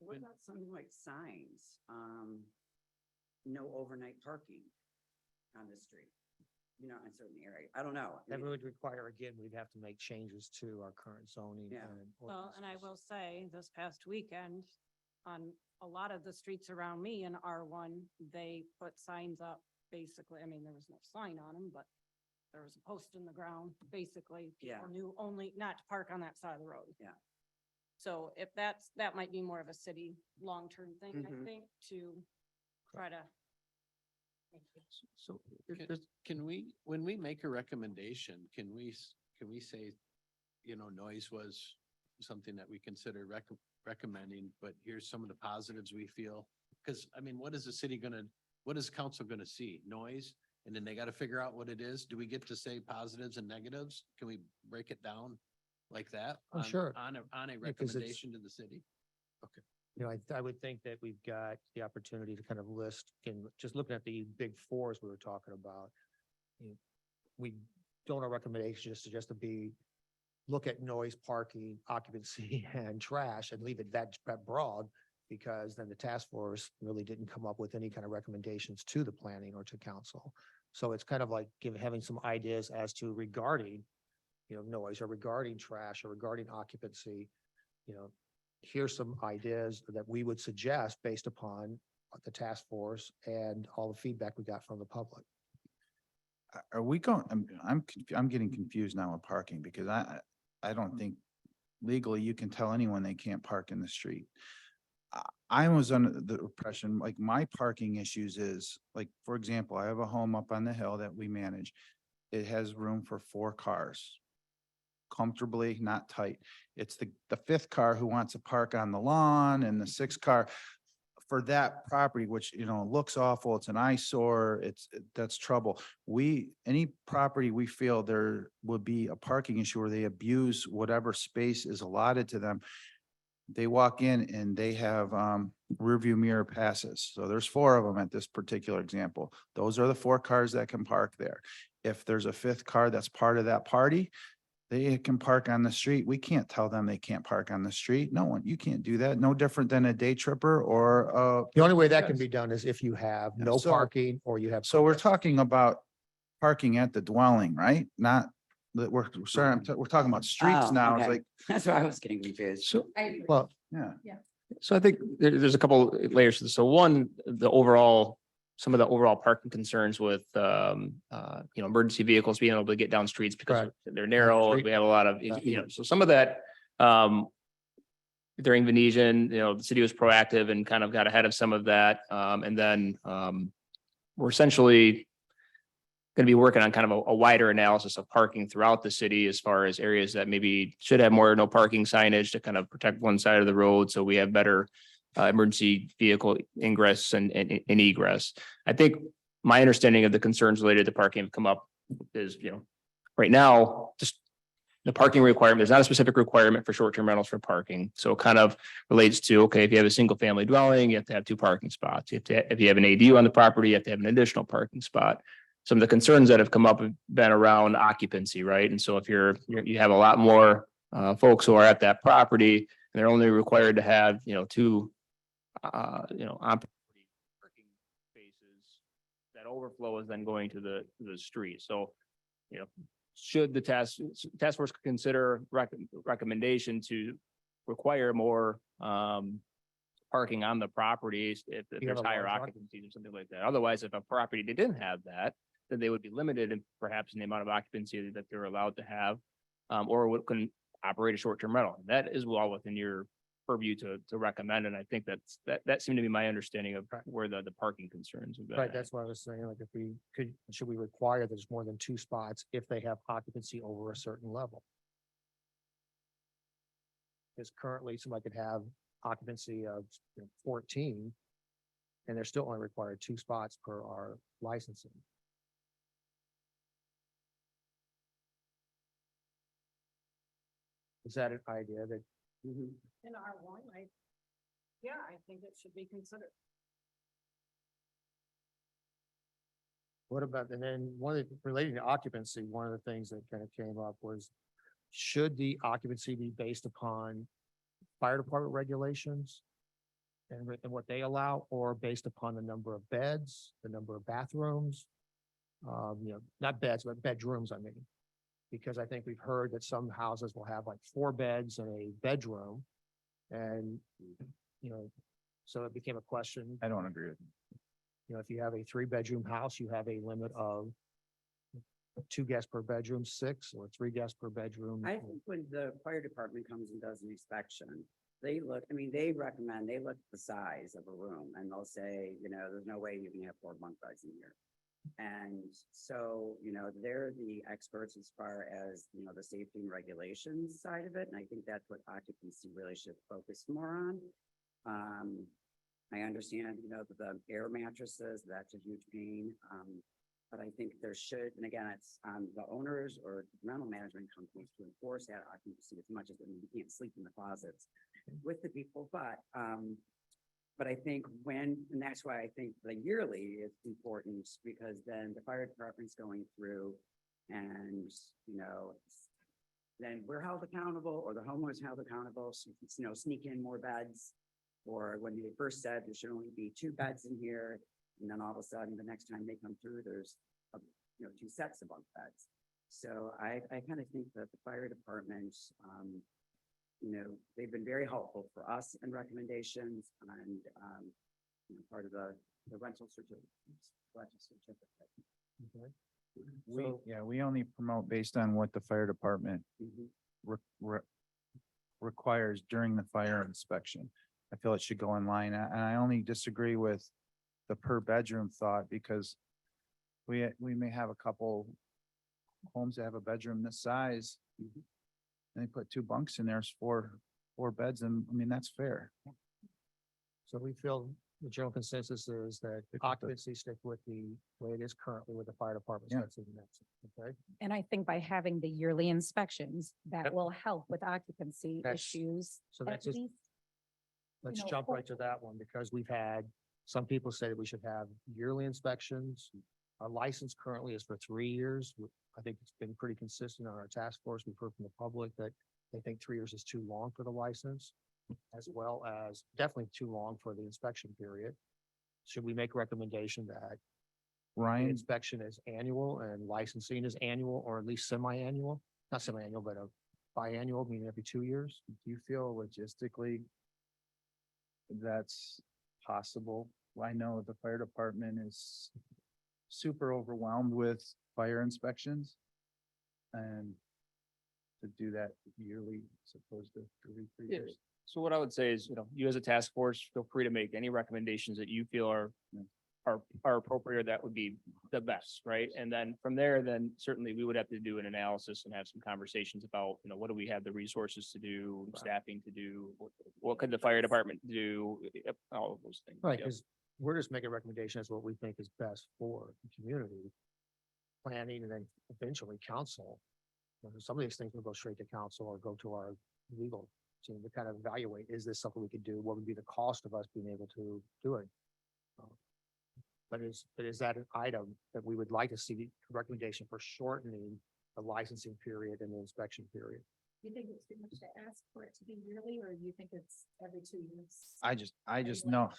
S5: What about something like signs? No overnight parking on the street, in certain area. I don't know. I
S1: That
S5: mean,
S1: would require, again, we'd have to make changes to our current zoning.
S5: Yeah.
S1: and
S7: Well, and I
S1: ordinances.
S7: will say, this past weekend, on a lot of the streets around me in R1, they put signs up, basically, I mean, there was no sign on them, but there was a post in the ground, basically.
S5: Yeah.
S7: People knew only not to park on that side of the road.
S5: Yeah.
S7: So if that might be more of a city long-term thing, I
S5: Mhm.
S7: think, to try to.
S1: So
S4: Can we, when we make a recommendation, can we say, noise was something that we consider recommending, but here's some of the positives we feel Because I mean, what is the city gonna, what is council gonna see? Noise? And then they gotta figure out what it is. Do we get to say positives and negatives? Can we break it down like that?
S1: Oh, sure.
S4: On a
S1: 'cause it's-
S4: recommendation to the city?
S1: You know, I would think that we've got the opportunity to kind of list, and just looking at the big fours we were talking about. We don't have recommendations just to be, look at noise, parking, occupancy and trash and leave it that broad. Because then the task force really didn't come up with any kind of recommendations to the planning or to council. So it's kind of like having some ideas as to regarding, noise or regarding trash or regarding occupancy. Here's some ideas that we would suggest based upon the task force and all the feedback we got from the public.
S8: Are we going, I'm getting confused now with parking because I don't think legally you can tell anyone they can't park in the street. I was under the impression, like my parking issues is, like, for example, I have a home up on the hill that we manage. It has room for 4 cars. Comfortably, not tight. It's the 5th car who wants to park on the lawn and the 6th car for that property, which, looks awful. It's an eyesore. That's trouble. Any property we feel there would be a parking issue where they abuse whatever space is allotted to them. They walk in and they have rear view mirror passes. So there's 4 of them at this particular example. Those are the 4 cars that can park there. If there's a 5th car that's part of that party, they can park on the street. We can't tell them they can't park on the street. No one, you can't do that. No different than a day tripper or
S1: The only way that can be done is if you have no
S8: So-
S1: parking or you have.
S8: so we're talking about parking at the dwelling, right? Not that we're talking about streets
S5: Oh,
S8: now. It's
S5: okay.
S8: like,
S5: That's why I was getting confused.
S9: So,
S1: Well,
S8: yeah.
S9: so I think there's a couple layers to this. So one, some of the overall parking concerns with, emergency vehicles being able to get down streets because
S1: Correct.
S9: they're narrow.
S1: Street-
S9: We have a lot of,
S1: Yeah.
S9: so some of that, during Venetian, the city was proactive and kind of got ahead of some of that. And then, we're essentially going to be working on kind of a wider analysis of parking throughout the city as far as areas that maybe should have more no parking signage to kind of protect one side of the road. So we have better emergency vehicle ingress and egress. I think my understanding of the concerns related to parking have come up is, right now, just the parking requirement, there's not a specific requirement for short-term rentals for parking. So it kind of relates to, okay, if you have a single family dwelling, you have to have 2 parking spots. If you have an ADU on the property, you have to have an additional parking spot. Some of the concerns that have come up have been around occupancy, right? And so if you have a lot more folks who are at that property and they're only required to have, 2 on parking spaces, that overflow is then going to the street. So, should the task force consider recommendation to require more parking on the properties if
S1: You have
S9: there's
S1: a
S9: higher
S1: large
S9: occupancies or something like that? Otherwise, if a property didn't have that, then they would be limited in perhaps in the amount of occupancy that they're allowed to have, or can operate a short-term rental. That is well within your purview to recommend, and I think that seemed to be my understanding of where the parking concerns have been.
S1: right, that's what I was saying, like if we could, should we require there's more than 2 spots if they have occupancy over a certain level? Because currently somebody could have occupancy of 14 and they're still only required 2 spots per our licensing. Is that an idea that,
S7: In R1, I think it should be considered.
S1: what about, and then relating to occupancy, one of the things that kind of came up was, should the occupancy be based upon fire department regulations and what they allow, or based upon the number of beds, the number of bathrooms? Not beds, but bedrooms, I mean. Because I think we've heard that some houses will have like 4 beds and a bedroom. And, so it became a question,
S8: I don't agree with
S1: if you have a 3-bedroom house, you have a limit of 2 guests per bedroom, 6, or 3 guests per bedroom.
S5: I think when the fire department comes and does an inspection, they look at the size of a room and they'll say, there's no way you can have 4 bunk beds in here. And so, they're the experts as far as, the safety and regulations side of it. And I think that's what occupancy really should focus more on. I understand, the air mattresses, that's a huge pain. But I think there should, and again, it's on the owners or rental management companies to enforce that occupancy as much as, I mean, you can't sleep in the closets with the people, but I think and that's why I think the yearly is important, because then the fire department's going through and, then we're held accountable, or the homeowner's held accountable, so, sneak in more beds. Or when they first said there should only be 2 beds in here, and then all of a sudden, the next time they come through, there's, 2 sets of bunk beds. So I kind of think that the fire department, they've been very helpful for us in recommendations and, part of the rental certificate.
S1: Okay.
S8: We only promote based on what the fire department
S5: Mhm.
S8: requires during the fire inspection. I feel it should go in line, and I only disagree with the per bedroom thought, because we may have a couple homes that have a bedroom this size. And they put 2 bunks in there, it's four beds, and I mean, that's fair.
S1: So we feel the general consensus is that
S8: with the-
S1: occupancy stick with the way it is currently with the fire department.
S8: Yeah.
S1: Okay,
S2: And I think by having the yearly inspections, that
S1: Yep.
S2: will help with occupancy
S1: That's-
S2: issues.
S1: so
S2: at
S1: that's just-
S2: least.
S1: let's
S2: know,
S1: jump right to that one, because we've had some people say that we should have yearly inspections. Our license currently is for 3 years. I think it's been pretty consistent on our task force. We've heard from the public that they think 3 years is too long for the license, as well as definitely too long for the inspection period. Should we make a recommendation that the
S8: Ryan,
S1: inspection is annual and licensing is annual, or at least semi-annual? Not semi-annual, but a biannual, meaning every 2 years?
S8: do you feel logistically that's possible? I know the fire department is super overwhelmed with fire inspections. And to do that yearly as opposed to every 3
S9: Yeah.
S8: years.
S9: So what I would say is, you as a task force, feel free to make any recommendations that you feel are appropriate, or that would be the best, right? And then from there, then certainly we would have to do an analysis and have some conversations about, what do we have the resources to do, staffing to do? What could the fire department do? Yep, all of those things.
S1: Right,
S9: Yep.
S1: because we're just making a recommendation as what we think is best for the community. Planning and then eventually council. Some of these things will go straight to council or go to our legal team to kind of evaluate, is this something we could do? What would be the cost of us being able to do it? But is that an item that we would like to see the recommendation for shortening the licensing period and the inspection period?
S2: You think it's too much to ask for it to be yearly, or you think it's every 2 years?
S8: I just know,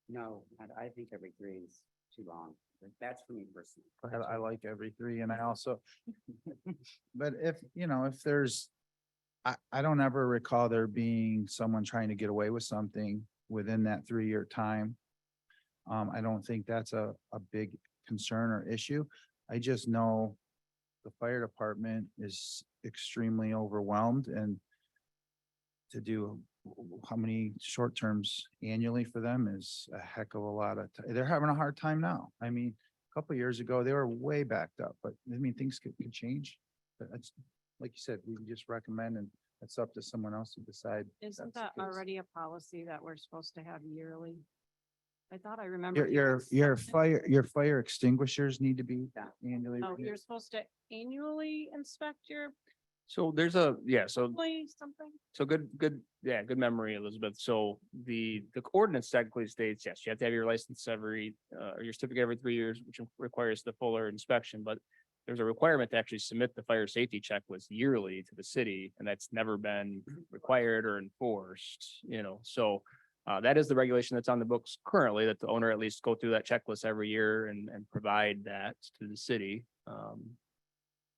S5: No, I think every 3 is too long. That's for me personally.
S8: I like every 3, and I also, but if there's, I don't ever recall there being someone trying to get away with something within that 3-year time. I don't think that's a big concern or issue. I just know the fire department is extremely overwhelmed, and to do how many short terms annually for them is a heck of a lot of, they're having a hard time now. I mean, a couple of years ago, they were way backed up, but I mean, things could change. But it's, like you said, we can just recommend, and it's up to someone else to decide. if
S7: Isn't
S8: that's
S7: that
S8: the case.
S7: already a policy that we're supposed to have yearly? I thought I remember.
S8: Your fire extinguishers need to be annually.
S7: Oh,
S8: renewed.
S7: you're supposed to annually inspect your
S9: So there's so
S7: employees, something?
S9: So good memory, Elizabeth. So the ordinance technically states, yes, you have to have your license or your certificate every 3 years, which requires the fuller inspection, but there's a requirement to actually submit the fire safety checklist yearly to the city, and that's never been required or enforced, so that is the regulation that's on the books currently, that the owner at least go through that checklist every year and provide that to the city.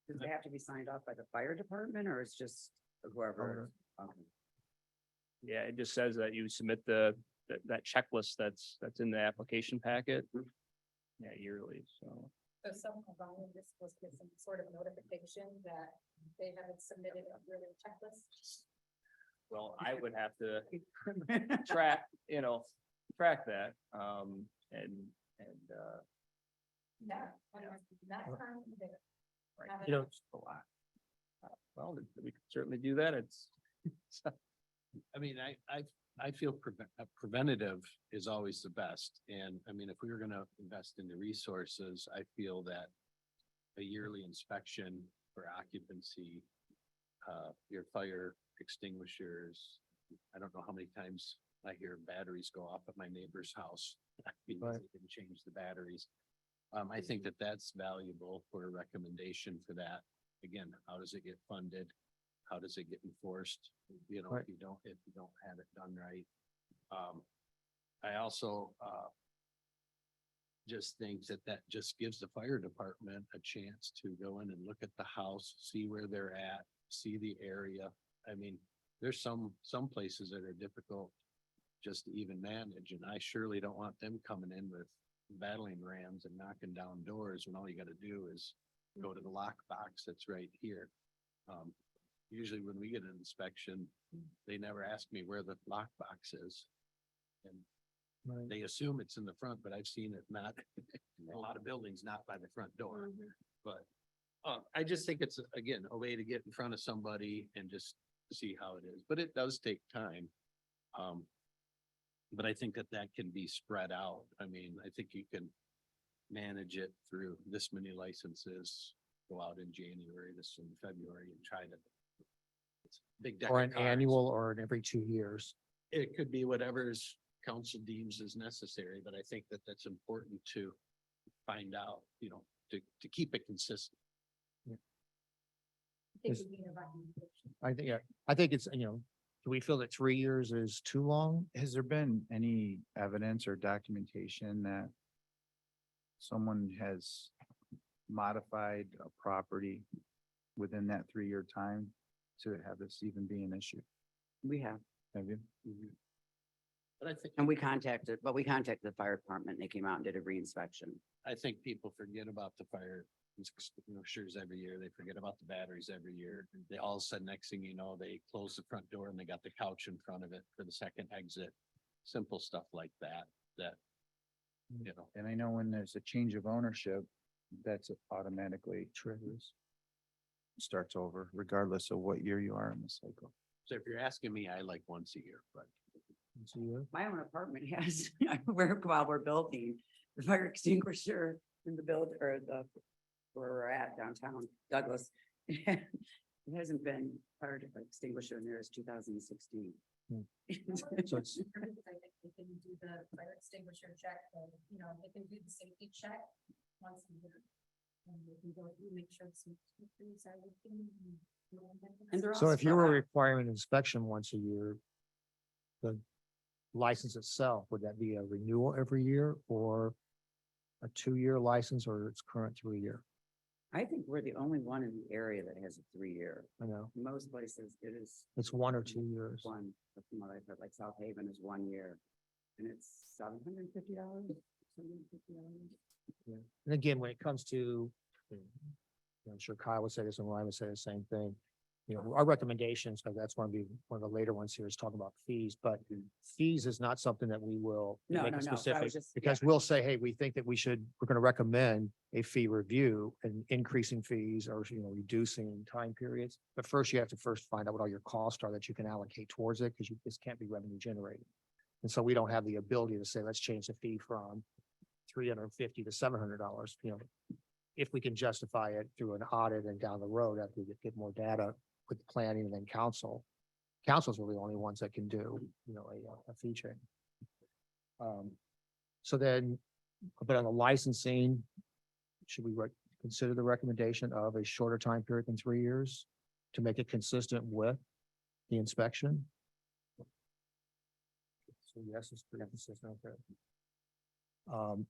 S5: Does it have to be signed off by the fire department, or it's just whoever? Okay.
S9: Yeah, it just says that you submit that checklist that's in the application packet. Yeah, yearly, so.
S2: So someone buying this supposed to get some sort of notification that they haven't submitted a yearly checklist?
S9: Well, I would have to track that, and.
S2: No, not currently there.
S9: Right, well, we could certainly do that. It's
S4: I mean, I feel preventative is always the best. And I mean, if we were gonna invest in the resources, I feel that a yearly inspection for occupancy, your fire extinguishers, I don't know how many times I hear batteries go off at my neighbor's house. Because
S1: Right.
S4: they didn't change the batteries. I think that that's valuable for a recommendation for that. Again, how does it get funded? How does it get enforced? You know,
S1: Right.
S4: if you don't have it done right. I also, just think that that just gives the fire department a chance to go in and look at the house, see where they're at, see the area. I mean, there's some places that are difficult just to even manage, and I surely don't want them coming in with battling rams and knocking down doors when all you gotta do is go to the lockbox that's right here. Usually when we get an inspection, they never ask me where the lockbox is. And
S1: Right.
S4: they assume it's in the front, but I've seen it not, a lot of buildings not by the front door. But I just think it's, again, a way to get in front of somebody and just see how it is, but it does take time. But I think that that can be spread out. I mean, I think you can manage it through this many licenses, go out in January, this in February, and try to. It's a big deck
S1: Or
S4: of
S1: an
S4: cards.
S1: annual or an every 2 years.
S4: It could be whatever's council deems is necessary, but I think that that's important to find out, you know, to keep it consistent.
S1: Is- I think, yeah, I think it's, you know, do we feel that 3 years is too long?
S8: Has there been any evidence or documentation that someone has modified a property within that 3-year time to have this even be an issue?
S5: We have,
S8: Have you?
S4: But I think,
S5: and we contacted the fire department. They came out and did a reinspection.
S4: I think people forget about the fire extinguishers every year. They forget about the batteries every year. They all of a sudden, next thing you know, they close the front door and they got the couch in front of it for the second exit. Simple stuff like that, you know.
S8: And I know when there's a change of ownership, that's automatically triggers. Starts over regardless of what year you are in the cycle.
S4: So if you're asking me, I like once a year, but
S1: Once a year?
S5: My own apartment has, while we're building, the fire extinguisher in the build, or where we're at downtown Douglas. It hasn't been fire extinguisher in there since 2016.
S1: So it's,
S2: They can do the fire extinguisher check, you know, they can do the safety check once a year. And they can go through, make sure some trees are working.
S5: And they're
S1: so
S5: also
S1: if you were
S5: out-
S1: requiring inspection once a year, the license itself, would that be a renewal every year or a 2-year license or its current 3-year?
S5: I think we're the only one in the area that has a 3-year.
S1: I know,
S5: Most places it is.
S1: it's 1 or 2 years.
S5: One, but from what I've heard, like South Haven is 1 year. And it's $750.
S1: And again, when it comes to, I'm sure Kyle would say this and Ryan would say the same thing. You know, our recommendations, because that's one of the later ones here is talking about fees, but fees is not something that we will
S5: No,
S1: make
S5: no,
S1: a
S5: no, so I was
S1: specific.
S5: just-
S1: Because we'll say, hey, we think that we're going to recommend a fee review and increasing fees or, you know, reducing time periods. But first, you have to find out what all your costs are that you can allocate towards it, because this can't be revenue generating. And so we don't have the ability to say, let's change the fee from $350 to $700, you know, if we can justify it through an audit and down the road after we get more data with planning and then council. Councils are the only ones that can do, you know, a fee change. So then, but on the licensing, should we consider the recommendation of a shorter time period than 3 years to make it consistent with the inspection? So yes, it's pretty consistent. Okay.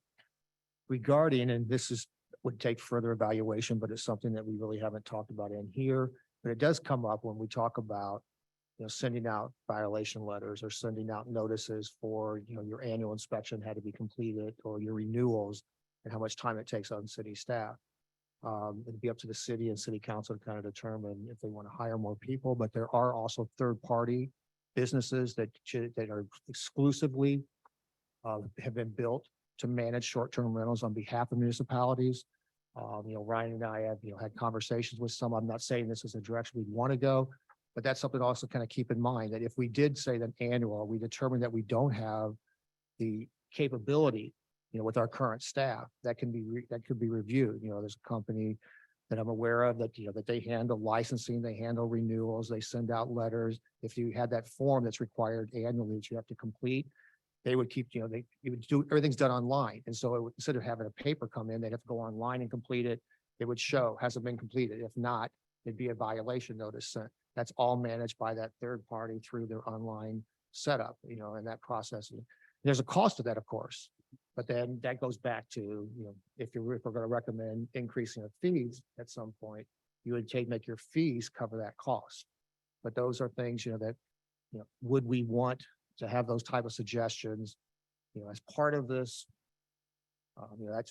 S1: Regarding, and this would take further evaluation, but it's something that we really haven't talked about in here, but it does come up when we talk about, you know, sending out violation letters or sending out notices for, you know, your annual inspection had to be completed or your renewals and how much time it takes on city staff. It'd be up to the city and city council to kind of determine if they want to hire more people, but there are also third-party businesses that are exclusively have been built to manage short-term rentals on behalf of municipalities. You know, Ryan and I have, you know, had conversations with some. I'm not saying this is a direction we want to go, But that's something to also kind of keep in mind that if we did say that annual, we determine that we don't have the capability, with our current staff, that could be reviewed. There's a company that I'm aware of that, that they handle licensing, they handle renewals, they send out letters. If you had that form that's required annually that you have to complete, they would keep, you would do, everything's done online. And so it would, instead of having a paper come in, they'd have to go online and complete it. It would show hasn't been completed. If not, it'd be a violation notice sent. That's all managed by that third party through their online setup, and that process. There's a cost to that, of course, but then that goes back to, if we're going to recommend increasing of fees at some point, you would make your fees cover that cost. But those are things, that, would we want to have those type of suggestions, as part of this?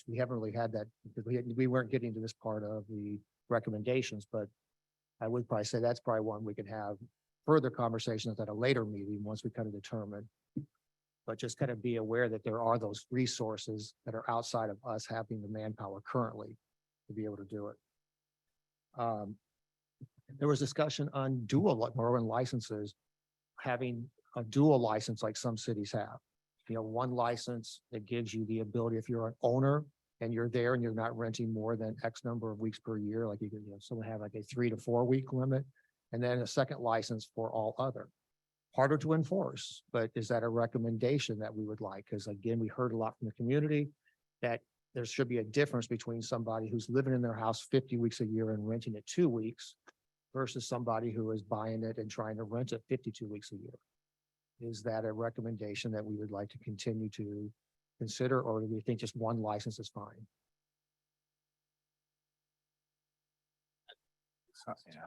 S1: We haven't really had that because we weren't getting to this part of the recommendations, but I would probably say that's probably one we could have further conversations at a later meeting once we kind of determine. But just kind of be aware that there are those resources that are outside of us having the manpower currently to be able to do it. There was discussion on dual Maryland licenses, having a dual license like some cities have. One license that gives you the ability, if you're an owner and you're there and you're not renting more than X number of weeks per year, like you can, someone have like a 3 to 4 week limit, and then a second license for all other. Harder to enforce, but is that a recommendation that we would like? Because again, we heard a lot from the community that there should be a difference between somebody who's living in their house 50 weeks a year and renting it 2 weeks versus somebody who is buying it and trying to rent it 52 weeks a year. Is that a recommendation that we would like to continue to consider, or do we think just one license is fine?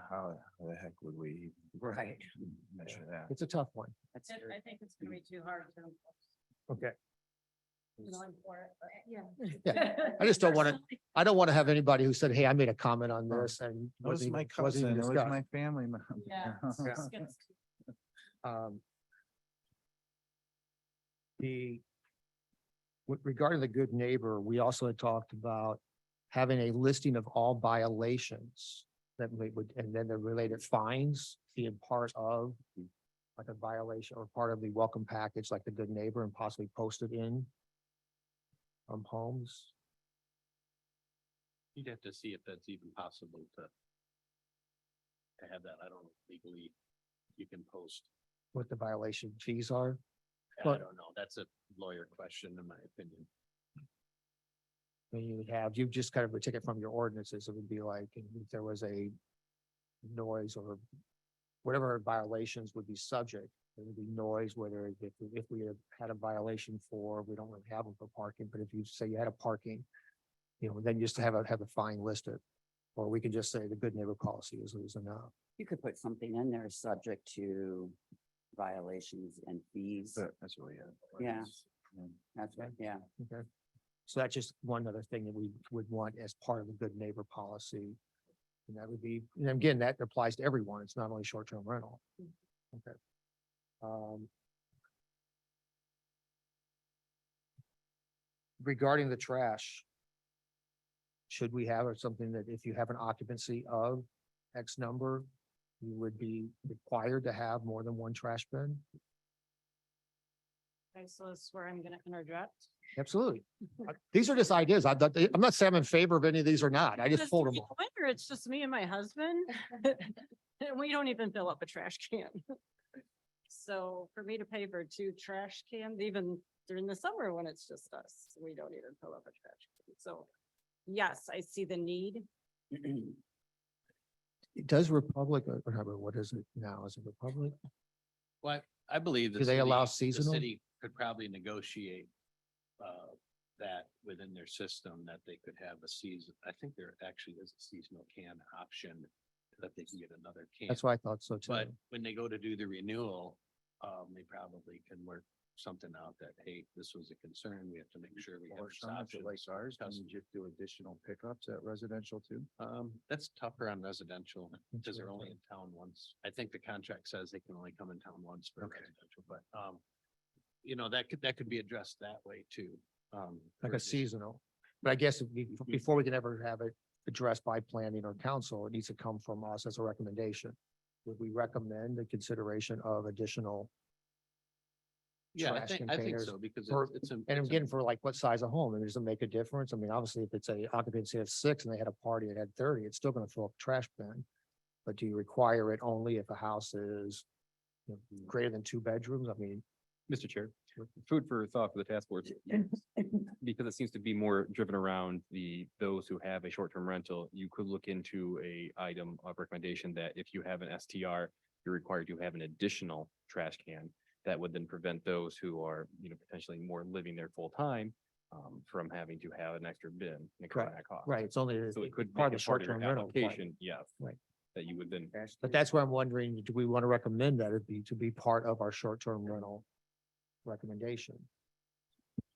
S8: How the heck would we
S5: Right.
S8: measure that?
S1: It's a tough one.
S5: That's
S7: I think it's gonna be too hard to.
S1: Okay.
S7: Going for it, but yeah.
S1: Yeah, I just don't want to, I don't want to have anybody who said, hey, I made a comment on this and
S8: It was
S1: wasn't
S8: my
S1: even- wasn't
S8: cousin,
S1: even
S8: it was
S1: discussed.
S8: my family member.
S7: Yeah. it's just gonna-
S1: Um, regarding the good neighbor, we also had talked about having a listing of all violations that we would, and then the related fines being part of like a violation or part of the welcome package, like the good neighbor, and possibly posted in homes.
S4: You'd have to see if that's even possible to have that. I don't know legally you can post.
S1: What the violation fees are.
S4: I
S1: But-
S4: don't know. That's a lawyer question in my opinion.
S1: When you just kind of would take it from your ordinances, it would be like, if there was a noise or whatever violations would be subject, there would be noise, whether if we had a violation for, we don't really have them for parking, but if you say you had a parking, then just have a fine listed. Or we could just say the good neighbor policy is enough.
S5: You could put something in there subject to violations and fees.
S8: That's really it.
S5: Yeah. That's right, yeah.
S1: Okay. So that's just one other thing that we would want as part of the good neighbor policy. And that would be, and again, that applies to everyone. It's not only short-term rental. Okay. Regarding the trash, should we have something that if you have an occupancy of X number, you would be required to have more than one trash bin?
S7: Okay, so this is where I'm gonna interject.
S1: Absolutely. These are just ideas. I'm not saying I'm in favor of any of these or not. I just pulled them.
S7: during the winter, it's just me and my husband. And we don't even fill up a trash can. So for me to pay for 2 trash cans, even during the summer when it's just us, we don't even fill up a trash can. So yes, I see the need.
S1: Does Republic, or what is it now? Is it Republic?
S4: Well, I believe. the
S1: Do they allow
S4: city-
S1: seasonal?
S4: The city could probably negotiate that within their system, that they could have a season. I think there actually is a seasonal can option that they can get another can.
S1: That's why I thought so too.
S4: But when they go to do the renewal, they probably can work something out that, hey, this was a concern. We have to make sure we have
S8: Or
S4: this
S8: some of it
S4: option.
S8: like ours, can you just do additional pickups at residential too?
S4: That's tougher on residential because they're
S1: what I
S4: only in town once. I think the contract says they can only come in town once for
S8: Okay.
S4: residential, but, that could be addressed that way too.
S1: Like
S4: for
S1: a
S4: just-
S1: seasonal. But I guess before we can ever have it addressed by planning or council, it needs to come from us as a recommendation. would we recommend the consideration of additional?
S4: Yeah,
S1: trash
S4: I think
S1: containers
S4: so, because
S1: per-
S4: it's.
S1: And
S4: it's
S1: again, for like what size of home, and does it make a difference? I mean, obviously, if it's a occupancy of 6 and they had a party that had 30, it's still gonna fill up a trash bin. But do you require it only if a house is greater than 2 bedrooms? I mean,
S6: Mr. Chair, food for thought for the task force. Because it seems to be more driven around those who have a short-term rental, you could look into a item of recommendation that if you have an STR, you're required to have an additional trash can. That would then prevent those who are, potentially more living there full-time, from having to have an extra bin. and incurring that cost.
S1: right, it's only
S6: So it could
S1: part
S6: make
S1: of the
S6: it part of your
S1: short-term rental. requirement.
S6: application, yes.
S1: Right.
S6: That you would then.
S1: But that's where I'm wondering, do we want to recommend that it be to be part of our short-term rental recommendation?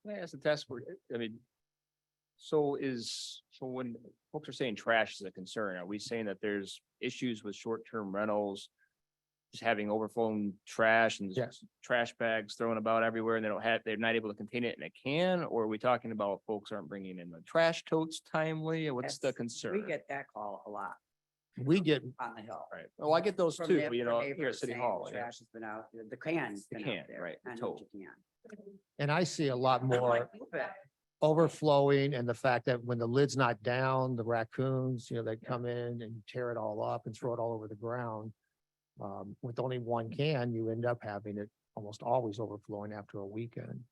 S9: Can I ask the task force, I mean, so when folks are saying trash is a concern, are we saying that there's issues with short-term rentals? Just having overflowing trash and
S1: Yes.
S9: trash bags thrown about everywhere and they're not able to contain it in a can? Or are we talking about folks aren't bringing in the trash totes timely? What's the
S5: That's-
S9: concern?
S5: We get that call a lot
S1: We get,
S5: on the hill.
S9: Right, well, I get those
S5: From
S9: too,
S5: the-
S9: here
S5: from
S9: at
S5: neighbors
S9: City
S5: saying
S9: Hall.
S5: the
S9: yeah.
S5: Trash has been out, the can's
S9: The
S5: been
S9: can,
S5: out there.
S9: right, the
S5: I know
S9: tote.
S5: what you can.
S1: and I see a lot
S5: I'm
S1: more
S5: like, "Move it."
S1: overflowing and the fact that when the lid's not down, the raccoons, they come in and tear it all up and throw it all over the ground. With only one can, you end up having it almost always overflowing after a weekend.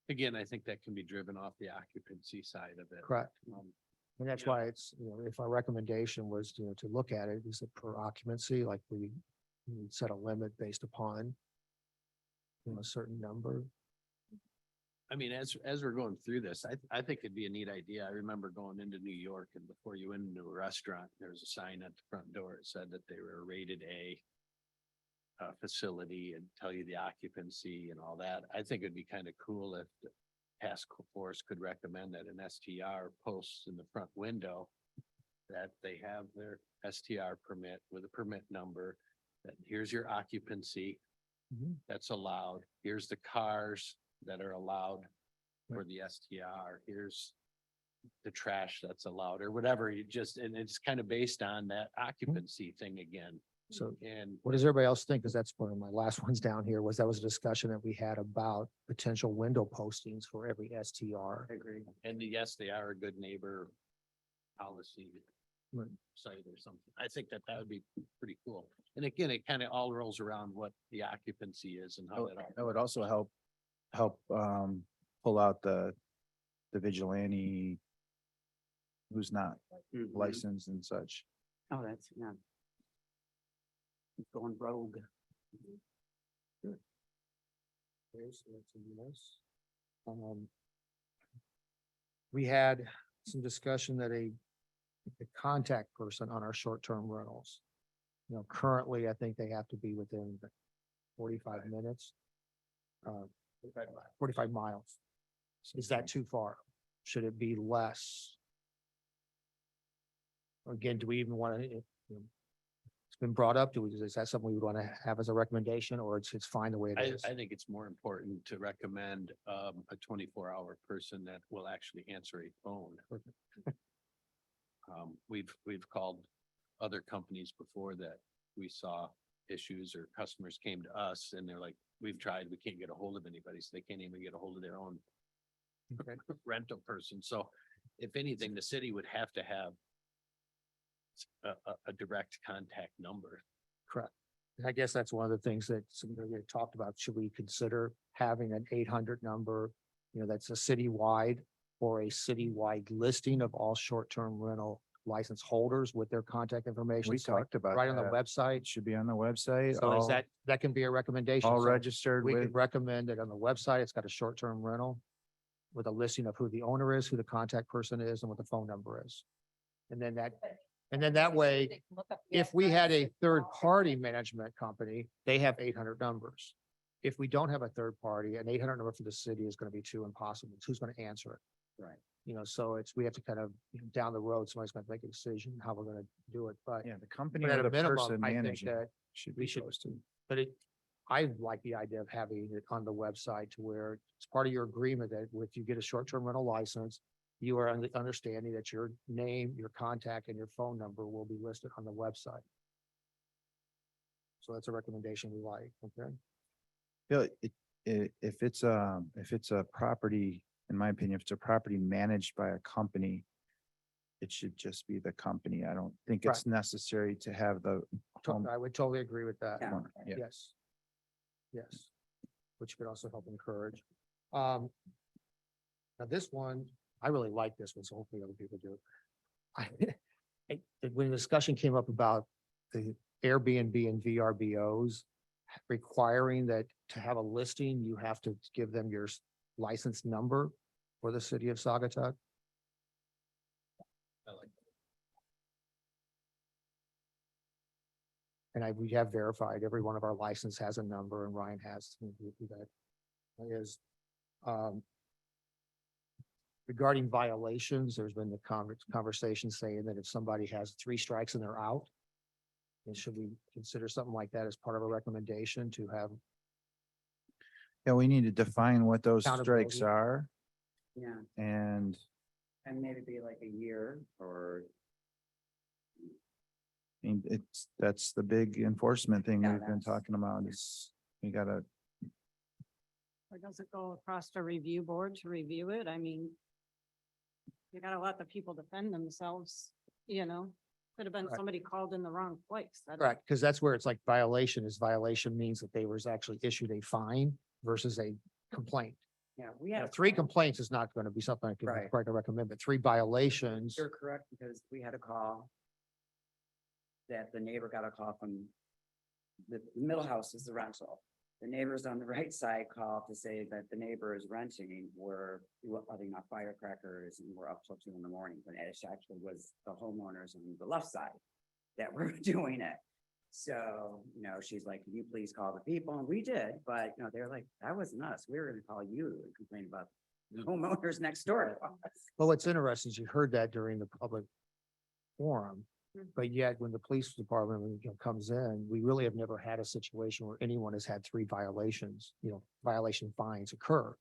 S4: Again, I think that can be driven off the occupancy side of it.
S1: Correct.
S4: Um,
S1: And that's
S4: Yeah.
S1: why it's, if our recommendation was, to look at it, is it per occupancy, like we set a limit based upon a certain number.
S4: I mean, as we're going through this, I think it'd be a neat idea. I remember going into New York and before you went into a restaurant, there was a sign at the front door. It said that they were a rated A facility and tell you the occupancy and all that. I think it'd be kind of cool if the task force could recommend that an STR posts in the front window that they have their STR permit with a permit number, that here's your occupancy
S1: Mhm.
S4: that's allowed. Here's the cars that are allowed for the STR. Here's the trash that's allowed or whatever. And it's kind of based on that occupancy thing again.
S1: So
S4: And
S1: what does everybody else think? Because that's one of my last ones down here that was a discussion that we had about potential window postings for every STR.
S5: I agree.
S4: And yes, they are a good neighbor policy
S1: Right.
S4: site or something. I think that would be pretty cool. And again, it kind of all rolls around what the occupancy is and how that all.
S8: That would also help pull out the vigilante who's not
S5: Mhm.
S8: licensed and such.
S5: Oh, that's, yeah. It's going rogue.
S1: Okay, so that's a yes. We had some discussion that a contact person on our short-term rentals. Currently, I think they have to be within 45 minutes. 45 miles. Is that too far? Should it be less? Again, do we even want to, it's been brought up, is that something we would want to have as a recommendation, or it's fine the way it is?
S4: I think it's more important to recommend a 24-hour person that will actually answer a phone. We've called other companies before that we saw issues or customers came to us and they're like, we've tried, we can't get a hold of anybody, so they can't even get a hold of their own rental person. So if anything, the city would have to have a direct contact number.
S1: Correct. I guess that's one of the things that somebody had talked about. Should we consider having an 800 number, that's a citywide or a citywide listing of all short-term rental license holders with their contact information?
S8: We
S1: So like
S8: talked about
S1: right on the
S8: that.
S1: website.
S8: It should be on the website.
S1: So is
S8: all-
S1: that can be a recommendation.
S8: all
S1: So
S8: registered
S1: We
S8: with,
S1: could recommend it on the website. It's got a short-term rental with a listing of who the owner is, who the contact person is, and what the phone number is. And then that way, if we had a third-party management company, they have 800 numbers. If we don't have a third party, an 800 number for the city is going to be too impossible. Who's going to answer it?
S5: Right.
S1: So we have to kind of, down the road, somebody's going to make a decision how we're going to do it, but.
S8: yeah, the company
S1: But at
S8: or
S1: a
S8: the
S1: minimum,
S8: person
S1: I think
S8: managing
S1: that
S8: should
S1: we
S8: be
S1: should-
S8: posted.
S1: But I like the idea of having it on the website to where it's part of your agreement that if you get a short-term rental license, you are understanding that your name, your contact, and your phone number will be listed on the website. So that's a recommendation we like, okay?
S8: Yeah, if it's a property, in my opinion, if it's a property managed by a company, it should just be the company. I don't think it's necessary to have the home.
S1: I would totally agree with that.
S5: Yeah.
S8: owner. Yeah.
S1: Yes. Yes, which could also help encourage. Now this one, I really like this one, so hopefully other people do. When the discussion came up about the Airbnb and VRBOs requiring that to have a listing, you have to give them your license number for the city of Sagatuck.
S4: I like
S1: And we have verified every one of our license has a number and Ryan has that is. Regarding violations, there's been the conversation saying that if somebody has 3 strikes and they're out, then should we consider something like that as part of a recommendation to have?
S8: Yeah, we need to define what those strikes
S1: Accountability.
S8: are
S5: Yeah,
S8: and
S5: and maybe be like a year or.
S8: I mean, that's the big enforcement thing
S5: Yeah,
S8: we've been
S5: that's-
S8: talking about is we gotta,
S7: Or does it go across the review board to review it? I mean, you gotta let the people defend themselves, you know? Could have been
S1: Right.
S7: somebody called in the wrong place. I don't-
S1: Correct, because that's where it's like violation means that they was actually issued a fine versus a complaint.
S5: Yeah, we
S1: Now,
S5: had.
S1: 3 complaints is not going to be something I can
S5: Right.
S1: quite recommend, but 3 violations.
S5: You're correct, because we had a call that the neighbor got a call from the middle house is the rental. The neighbors on the right side called to say that the neighbors renting were letting off firecrackers and were up till 2 a.m, but it actually was the homeowners on the left side that were doing it. So, she's like, can you please call the people? And we did, but they're like, that wasn't us. We were gonna call you and complain about the homeowners next door to us.
S1: Well, what's interesting is you heard that during the public forum,
S7: Mhm.
S1: but yet when the police department comes in, we really have never had a situation where anyone has had 3 violations, violation fines occur.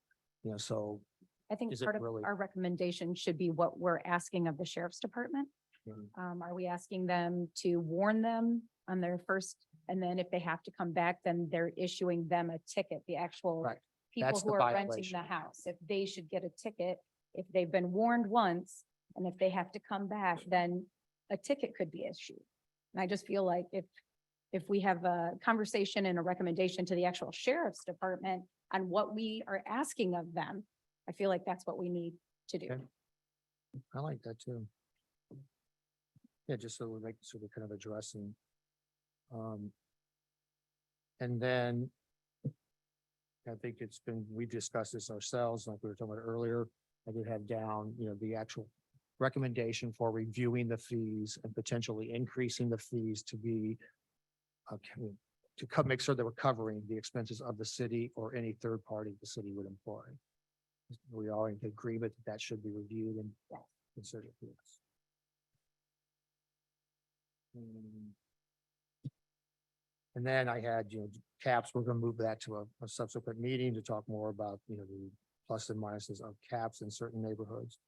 S1: So
S2: I think
S1: Is it
S2: part of
S1: really-
S2: our recommendation should be what we're asking of the sheriff's department.
S1: Mhm.
S2: Are we asking them to warn them on their first, and then if they have to come back, then they're issuing them a ticket, the actual
S1: Right.
S2: people
S1: That's
S2: who
S1: the
S2: are renting
S1: violation.
S2: the house, if they should get a ticket, if they've been warned once, and if they have to come back, then a ticket could be issued. And I just feel like if we have a conversation and a recommendation to the actual sheriff's department on what we are asking of them, I feel like that's what we need to do.
S1: Okay. I like that too. Yeah, just so we're kind of addressing. And then I think we've discussed this ourselves, like we were talking about earlier. I did have down, the actual recommendation for reviewing the fees and potentially increasing the fees to be make sure that we're covering the expenses of the city or any third party the city would employ. We all in agreement that should be reviewed and considered. Yes. And then I had, caps, we're gonna move that to a subsequent meeting to talk more about, the plus and minuses of caps in certain neighborhoods.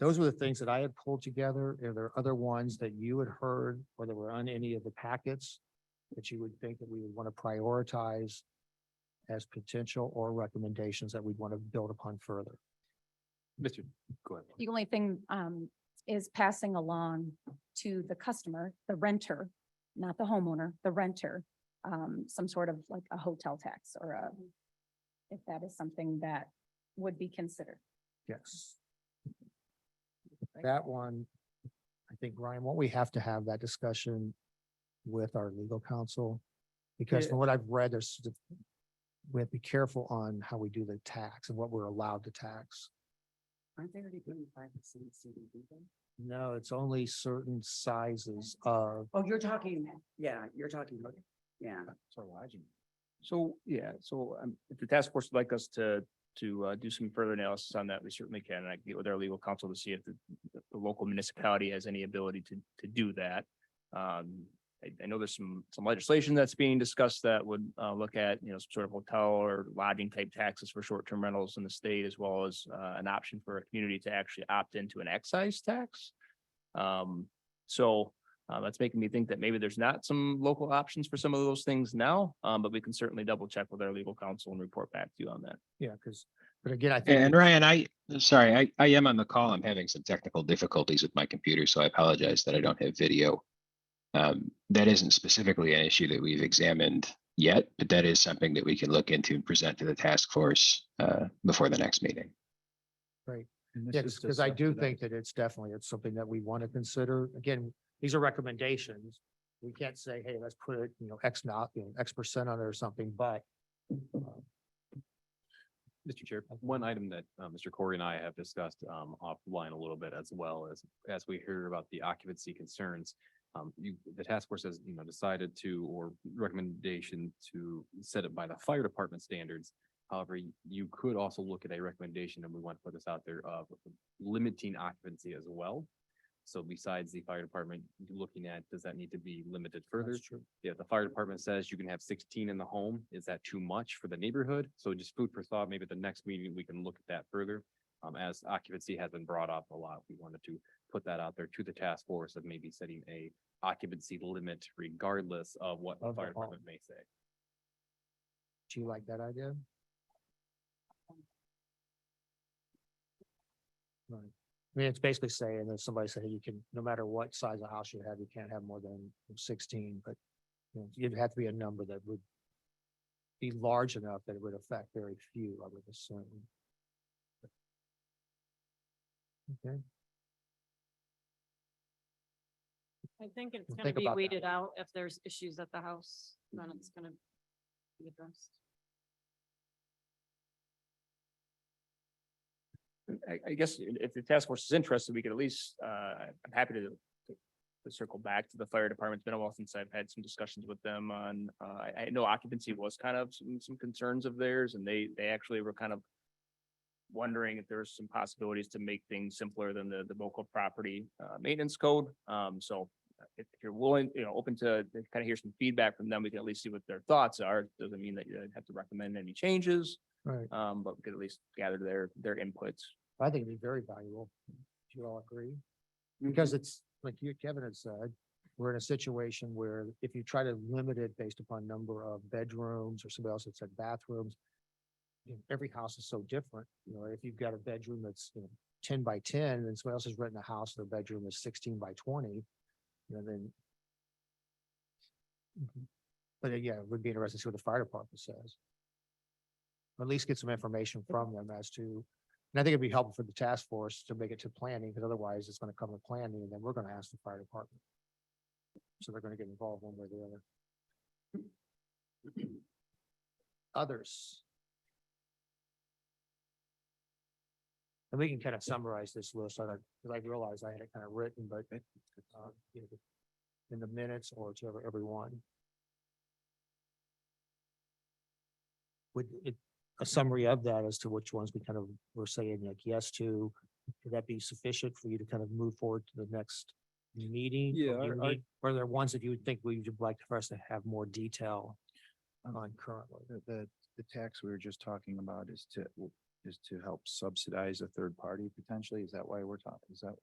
S1: Those were the things that I had pulled together. Are there other ones that you had heard or that were on any of the packets that you would think that we would want to prioritize as potential or recommendations that we'd want to build upon further?
S6: Mr. Go ahead.
S2: The only thing is passing along to the customer, the renter, not the homeowner, the renter, some sort of like a hotel tax or if that is something that would be considered.
S1: Yes. That one, I think, Ryan, won't we have to have that discussion with our legal counsel? Because from what I've read, we have to be careful on how we do the tax and what we're allowed to tax.
S5: Aren't they already doing 5% CBD then?
S1: No, it's only certain sizes of,
S5: Oh, you're talking, you're talking, yeah.
S9: So, yeah, so if the task force would like us to do some further analysis on that, we certainly can. And I can get with our legal counsel to see if the local municipality has any ability to do that. I know there's some legislation that's being discussed that would look at, some sort of hotel or lodging type taxes for short-term rentals in the state, as well as an option for a community to actually opt into an excise tax. So That's making me think that maybe there's not some local options for some of those things now, but we can certainly double check with our legal counsel and report back to you on that.
S1: Yeah, because, but again, I think.
S10: And Ryan, I am on the call. I'm having some technical difficulties with my computer, so I apologize that I don't have video. That isn't specifically an issue that we've examined yet, but that is something that we can look into and present to the task force before the next meeting.
S1: Right.
S8: And this
S1: Yeah,
S8: is to
S1: because I do think
S8: subsidize-
S1: that it's something that we want to consider. Again, these are recommendations. We can't say, hey, let's put it, X percent on it or something, but.
S6: Mr. Chair, one item that Mr. Corey and I have discussed offline a little bit as well as we hear about the occupancy concerns. The task force has, decided to, or recommendation to set it by the fire department standards. However, you could also look at a recommendation, and we want to put this out there, of limiting occupancy as well. So besides the fire department looking at, does that need to be limited further?
S1: That's true.
S6: If the fire department says you can have 16 in the home, is that too much for the neighborhood? So just food for thought, maybe at the next meeting, we can look at that further. As occupancy has been brought up a lot, we wanted to put that out there to the task force of maybe setting a occupancy limit regardless of what the
S1: Of the
S6: fire
S1: home.
S6: department may say.
S1: Do you like that idea? Right. I mean, it's basically saying that somebody said you can, no matter what size of house you have, you can't have more than 16, but it'd have to be a number that would be large enough that it would affect very few, I would assume. Okay.
S7: I think it's
S1: We'll
S7: gonna
S1: think
S7: be
S1: about that.
S7: weeded out. If there's issues at the house, then it's gonna be addressed.
S9: I guess if the task force is interested, we could at least, I'm happy to circle back to the fire department. It's been a while since I've had some discussions with them on, I know occupancy was kind of some concerns of theirs, and they actually were kind of wondering if there's some possibilities to make things simpler than the local property maintenance code. So if you're willing, open to kind of hear some feedback from them, we can at least see what their thoughts are. Doesn't mean that you have to recommend any changes.
S1: Right.
S9: But we could at least gather their inputs.
S1: I think it'd be very valuable. Do you all agree? Because it's like you, Kevin had said, we're in a situation where if you try to limit it based upon number of bedrooms, or somebody else had said bathrooms, every house is so different. If you've got a bedroom that's 10 by 10, and somebody else is renting a house, their bedroom is 16 by 20, then. But yeah, it would be interesting to see what the fire department says. Or at least get some information from them as to, and I think it'd be helpful for the task force to make it to planning, because otherwise it's gonna come to planning, and then we're gonna ask the fire department. So they're gonna get involved one way or the other. Others. And we can kind of summarize this list, because I realized I had it kind of written, but in the minutes or to everyone. Would it, a summary of that as to which ones we kind of were saying like yes to, would that be sufficient for you to kind of move forward to the next meeting?
S6: Yeah,
S1: Or do you
S6: our-
S1: need- or are there ones that you would think we would like for us to have more detail on currently?
S8: The tax we were just talking about is to help subsidize a third party potentially. Is that why we're talking? Is that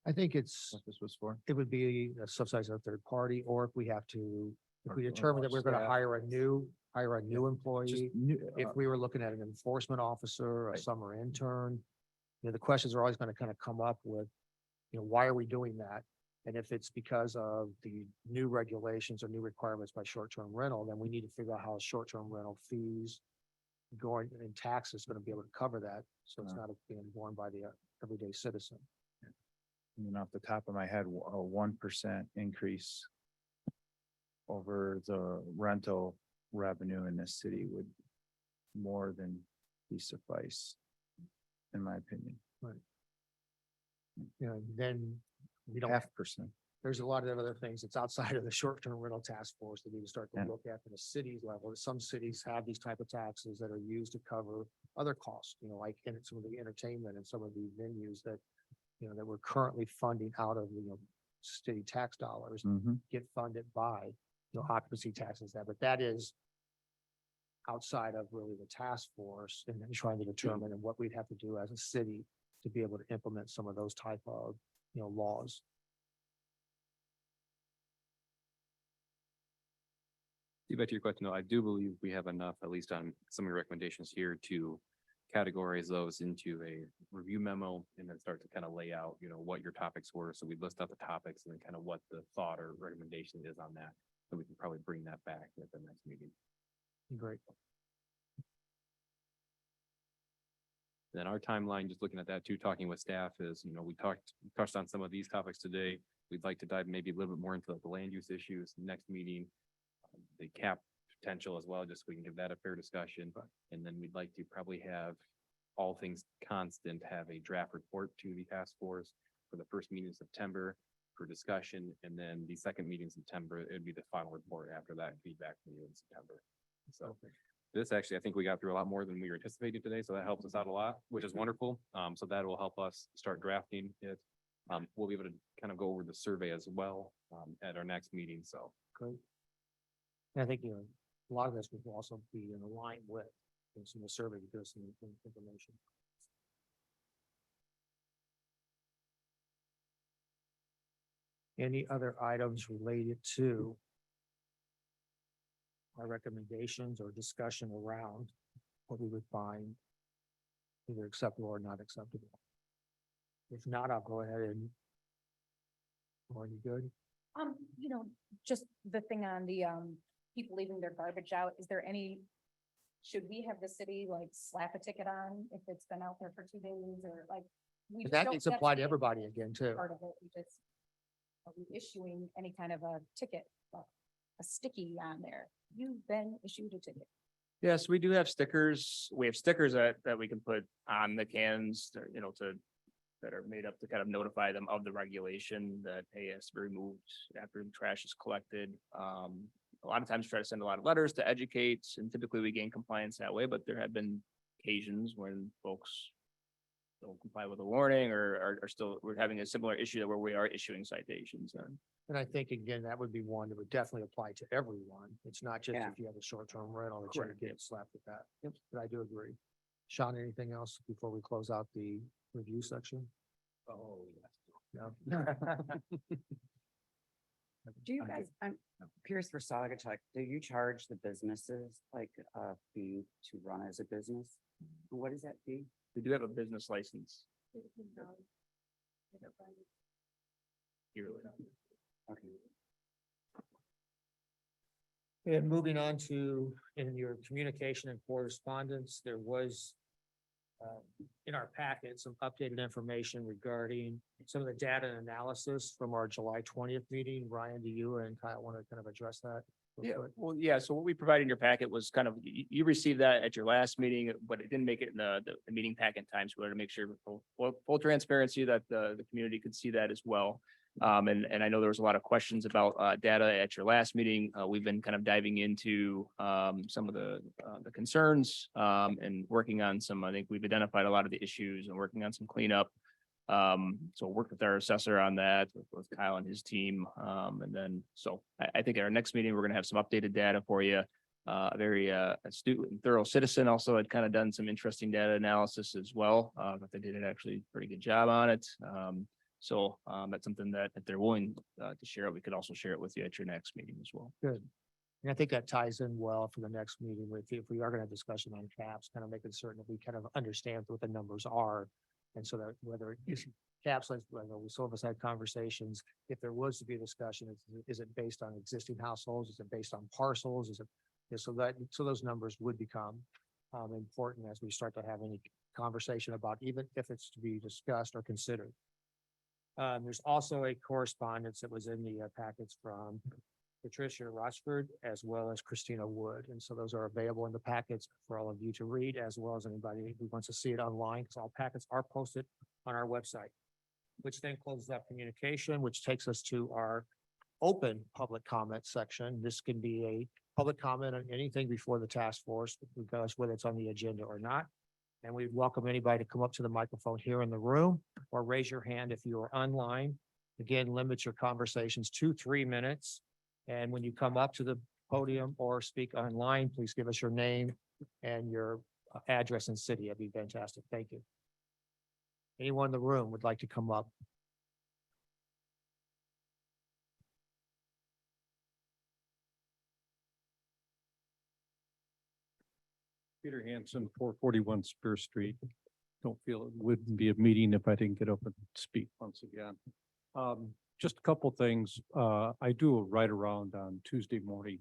S1: I think it's,
S8: what this was for?
S1: it would be a subsidized a third party, or if we have to, if we
S8: Or
S1: determine that we're gonna
S8: staff.
S1: hire a new employee.
S8: Just new-
S1: If we were looking at an enforcement officer, a
S8: Right.
S1: summer intern, the questions are always gonna kind of come up with, why are we doing that? And if it's because of the new regulations or new requirements by short-term rental, then we need to figure out how short-term rental fees going and taxes gonna be able to cover that, so it's
S8: Uh.
S1: not being borne by the everyday citizen.
S8: Off the top of my head, a 1% increase over the rental revenue in this city would more than be suffice, in my opinion.
S1: Then we don't,
S8: 0.5%.
S1: there's a lot of other things that's outside of the short-term rental task force that we need to start to
S8: Yeah.
S1: look at the city's level. Some cities have these type of taxes that are used to cover other costs, like in some of the entertainment and some of the venues that, that we're currently funding out of, city tax dollars,
S8: Mhm.
S1: get funded by, occupancy taxes that, but that is outside of really the task force and then trying to determine what we'd have to do as a city to be able to implement some of those type of, laws.
S6: Get back to your question, though, I do believe we have enough, at least on some of your recommendations here, to categorize those into a review memo and then start to kind of lay out, what your topics were. So we list out the topics and then kind of what the thought or recommendation is on that. So we can probably bring that back at the next meeting.
S1: Great.
S6: Then our timeline, just looking at that too, talking with staff is, we touched on some of these topics today. We'd like to dive maybe a little bit more into the land use issues next meeting. The cap potential as well, just so we can give that a fair discussion. And then we'd like to probably have all things constant, have a draft report to the task force for the first meeting in September for discussion. And then the second meeting in September, it'd be the final report after that feedback from you in September. So this actually, I think we got through a lot more than we were anticipating today, so that helps us out a lot, which is wonderful. So that will help us start drafting it. We'll be able to kind of go over the survey as well, at our next meeting, so.
S1: Great. And I think, a lot of this will also be in line with some of the survey, to give us some information. Any other items related to our recommendations or discussion around what we would find either acceptable or not acceptable? If not, I'll go ahead and. Are you good?
S2: Just the thing on the, people leaving their garbage out, is there any, should we have the city like slap a ticket on if it's been out there for 2 days or like? we just
S1: That
S2: don't-
S1: needs to
S2: that's
S1: apply to
S2: the
S1: everybody again, too.
S2: Part of it, we just, are we issuing any kind of a ticket, a sticky on there? You've been issued a ticket.
S9: Yes, we do have stickers. We have stickers that we can put on the cans, that are made up to kind of notify them of the regulation that, hey, it has to be removed after the trash is collected. A lot of times try to send a lot of letters to educate, and typically we gain compliance that way, but there have been occasions when folks don't comply with a warning or are still, we're having a similar issue where we are issuing citations.
S1: And I think, again, that would be one that would definitely apply to everyone. It's not just
S5: Yeah.
S1: if you have a short-term rental that you're
S9: Correct.
S1: getting slapped with that. Yep. But I do agree. Sean, anything else before we close out the review section?
S4: Oh,
S1: No.
S5: Do you guys, I'm curious for Sagatuck, do you charge the businesses like a fee to run as a business? What is that fee?
S9: We do have a business license. Yearly.
S5: Okay.
S1: And moving on to, in your communication and correspondence, there was in our packet, some updated information regarding some of the data and analysis from our July 20th meeting. Ryan, do you and Kyle want to kind of address that? real
S9: Yeah,
S1: quick?
S9: well, yeah, so what we provided in your packet was kind of, you received that at your last meeting, but it didn't make it in the meeting packet in time. So we wanted to make sure full transparency that the community could see that as well. And I know there was a lot of questions about data at your last meeting. We've been kind of diving into some of the concerns and working on some, I think we've identified a lot of the issues and working on some cleanup. So work with our assessor on that, with Kyle and his team. And then, so I think at our next meeting, we're gonna have some updated data for you. A very astute and thorough citizen also had kind of done some interesting data analysis as well. But they did an actually pretty good job on it. So that's something that if they're willing to share it, we could also share it with you at your next meeting as well.
S1: Good. And I think that ties in well for the next meeting with, if we are going to have discussion on caps, kind of making certain that we kind of understand what the numbers are. And so that whether it's caps, like, I know we some of us had conversations, if there was to be a discussion, is it based on existing households? Is it based on parcels? Is it, so those numbers would become important as we start to have any conversation about, even if it's to be discussed or considered. There's also a correspondence that was in the packets from Patricia Rochford as well as Christina Wood. And so those are available in the packets for all of you to read, as well as anybody who wants to see it online, because all packets are posted on our website. Which then closes up communication, which takes us to our open public comment section. This can be a public comment on anything before the task force, regardless whether it's on the agenda or not. And we welcome anybody to come up to the microphone here in the room or raise your hand if you are online. Again, limit your conversations to 3 minutes. And when you come up to the podium or speak online, please give us your name and your address and city. That'd be fantastic. Thank you. Anyone in the room would like to come up?
S11: Peter Hansen, 441 Spear Street. Don't feel it wouldn't be a meeting if I didn't get up and speak once again. Just a couple things. I do a ride around on Tuesday morning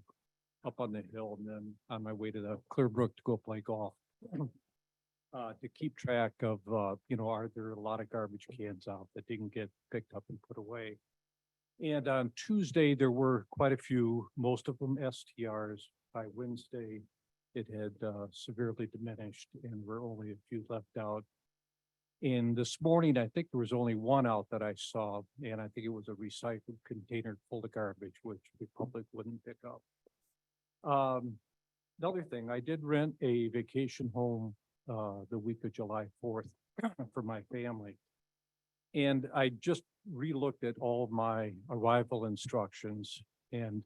S11: up on the hill and then on my way to the Clearbrook to go play golf. To keep track of, are there a lot of garbage cans out that didn't get picked up and put away? And on Tuesday, there were quite a few, most of them STRs. By Wednesday, it had severely diminished and were only a few left out. And this morning, I think there was only one out that I saw, and I think it was a recycled container full of garbage, which the public wouldn't pick up. Another thing, I did rent a vacation home the week of July 4th for my family. And I just relooked at all of my arrival instructions, and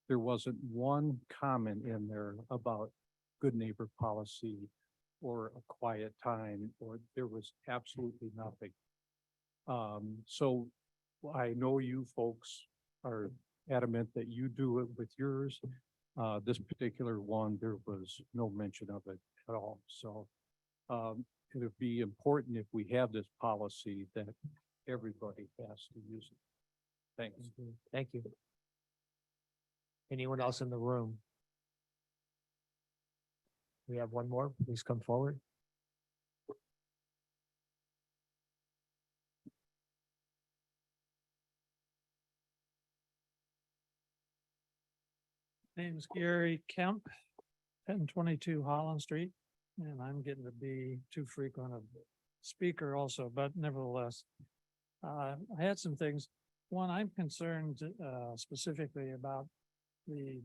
S11: there wasn't one comment in there about good neighbor policy or a quiet time, or there was absolutely nothing. So I know you folks are adamant that you do it with yours. This particular one, there was no mention of it at all. So it would be important if we have this policy that everybody has to use it. Thanks.
S1: Thank you. Anyone else in the room? We have one more. Please come forward.
S12: Name's Gary Kemp, 1022 Holland Street, and I'm getting to be too frequent a speaker also, but nevertheless, I had some things. One, I'm concerned specifically about the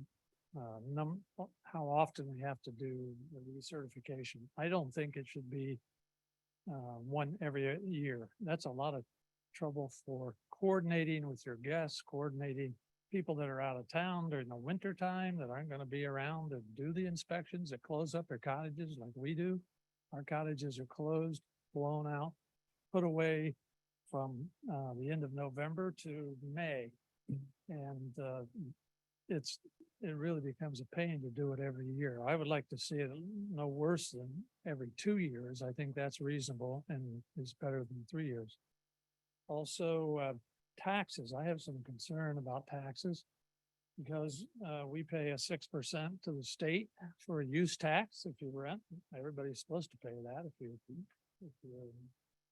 S12: how often we have to do the recertification. I don't think it should be one every year. That's a lot of trouble for coordinating with your guests, coordinating people that are out of town during the winter time that aren't going to be around to do the inspections, that close up their cottages like we do. Our cottages are closed, blown out, put away from the end of November to May. And it really becomes a pain to do it every year. I would like to see it no worse than every 2 years. I think that's reasonable and is better than 3 years. Also, taxes. I have some concern about taxes because we pay a 6% to the state for a use tax if you rent. Everybody's supposed to pay that. If you're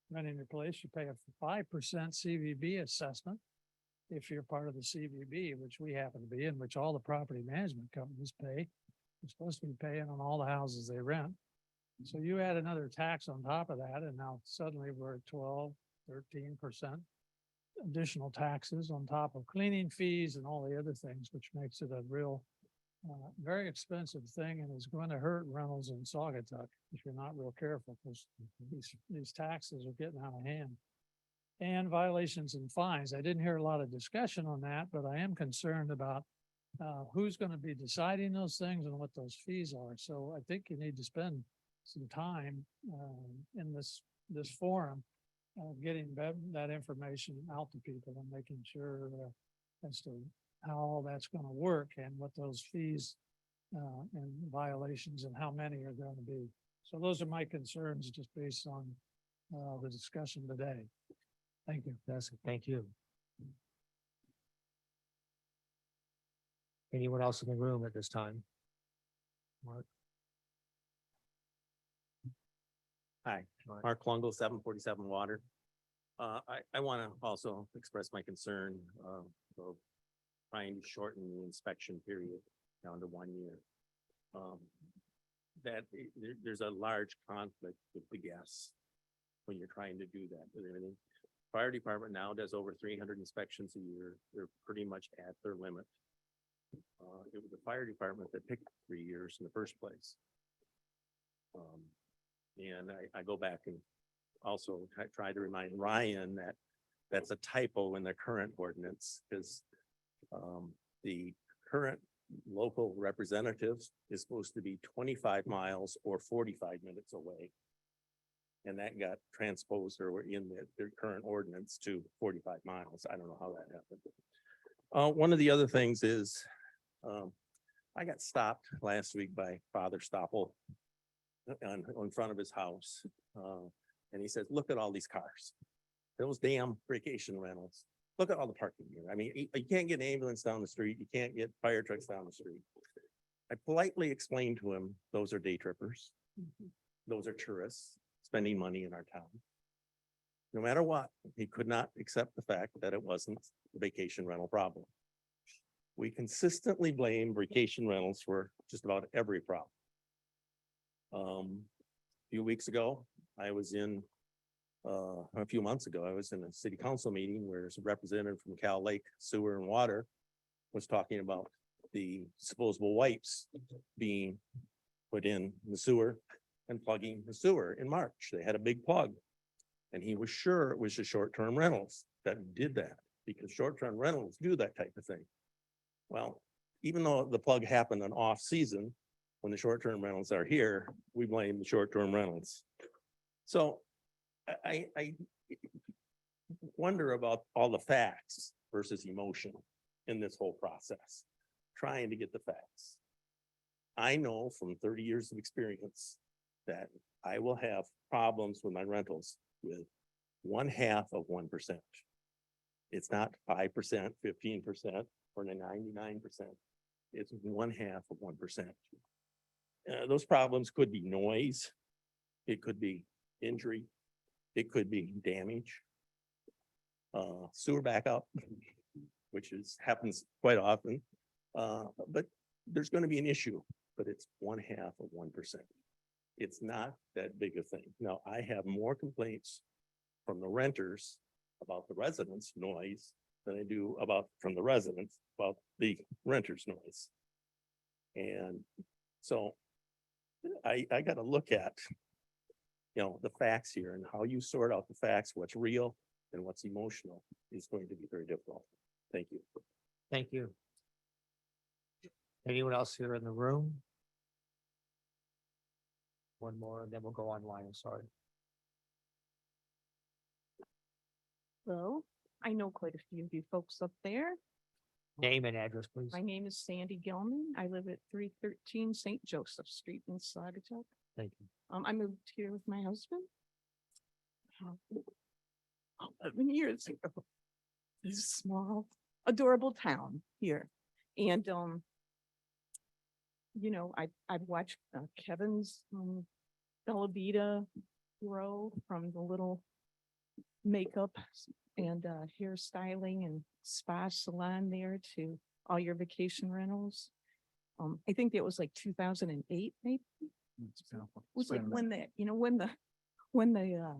S12: renting your place, you pay a 5% CVB assessment. If you're part of the CVB, which we happen to be, in which all the property management companies pay, you're supposed to be paying on all the houses they rent. So you add another tax on top of that, and now suddenly we're at 12, 13% additional taxes on top of cleaning fees and all the other things, which makes it a real, very expensive thing and is going to hurt rentals in Saugatuck if you're not real careful, because these taxes are getting out of hand. And violations and fines. I didn't hear a lot of discussion on that, but I am concerned about who's going to be deciding those things and what those fees are. So I think you need to spend some time in this forum getting that information out to people and making sure as to how all that's going to work and what those fees and violations and how many are going to be. So those are my concerns just based on the discussion today. Thank you.
S1: Yes, thank you. Anyone else in the room at this time? Mark?
S13: Hi, Mark Longo, 747 Water. I want to also express my concern of trying to shorten the inspection period down to 1 year. There's a large conflict with the guests when you're trying to do that. Fire department now does over 300 inspections a year. They're pretty much at their limit. It was the fire department that picked 3 years in the first place. And I go back and also try to remind Ryan that that's a typo in the current ordinance, because the current local representatives is supposed to be 25 miles or 45 minutes away. And that got transposed or in the current ordinance to 45 miles. I don't know how that happened. One of the other things is I got stopped last week by Father Stoppel on front of his house. And he says, look at all these cars. Those damn vacation rentals. Look at all the parking here. I mean, you can't get an ambulance down the street. You can't get fire trucks down the street. I politely explained to him, those are day trippers. Those are tourists spending money in our town. No matter what, he could not accept the fact that it wasn't the vacation rental problem. We consistently blame vacation rentals for just about every problem. A few weeks ago, I was in, a few months ago, I was in a city council meeting where a representative from Cal Lake Sewer and Water was talking about the disposable wipes being put in the sewer and plugging the sewer in March. They had a big plug. And he was sure it was the short-term rentals that did that, because short-term rentals do that type of thing. Well, even though the plug happened on off-season, when the short-term rentals are here, we blame the short-term rentals. So I wonder about all the facts versus emotion in this whole process, trying to get the facts. I know from 30 years of experience that I will have problems with my rentals with 0.5%. It's not 5%, 15%, or 99%. It's 0.5%. Those problems could be noise. It could be injury. It could be damage. Sewer backup, which happens quite often. But there's going to be an issue, but it's 0.5%. It's not that big a thing. Now, I have more complaints from the renters about the residents' noise than I do from the residents about the renters' noise. And so I got to look at, the facts here, and how you sort out the facts, what's real and what's emotional is going to be very difficult. Thank you.
S1: Thank you. Anyone else here in the room? One more, and then we'll go online. I'm sorry.
S14: Hello, I know quite a few of you folks up there.
S1: Name and address, please.
S14: My name is Sandy Gilman. I live at 313 St. Joseph Street in Saugatuck.
S1: Thank you.
S14: I moved here with my husband 11 years ago. This is a small, adorable town here. And, I've watched Kevin's Bella Vita grow from the little makeup and hairstyling and spa salon there to all your vacation rentals. I think that was like 2008, maybe. It was like when the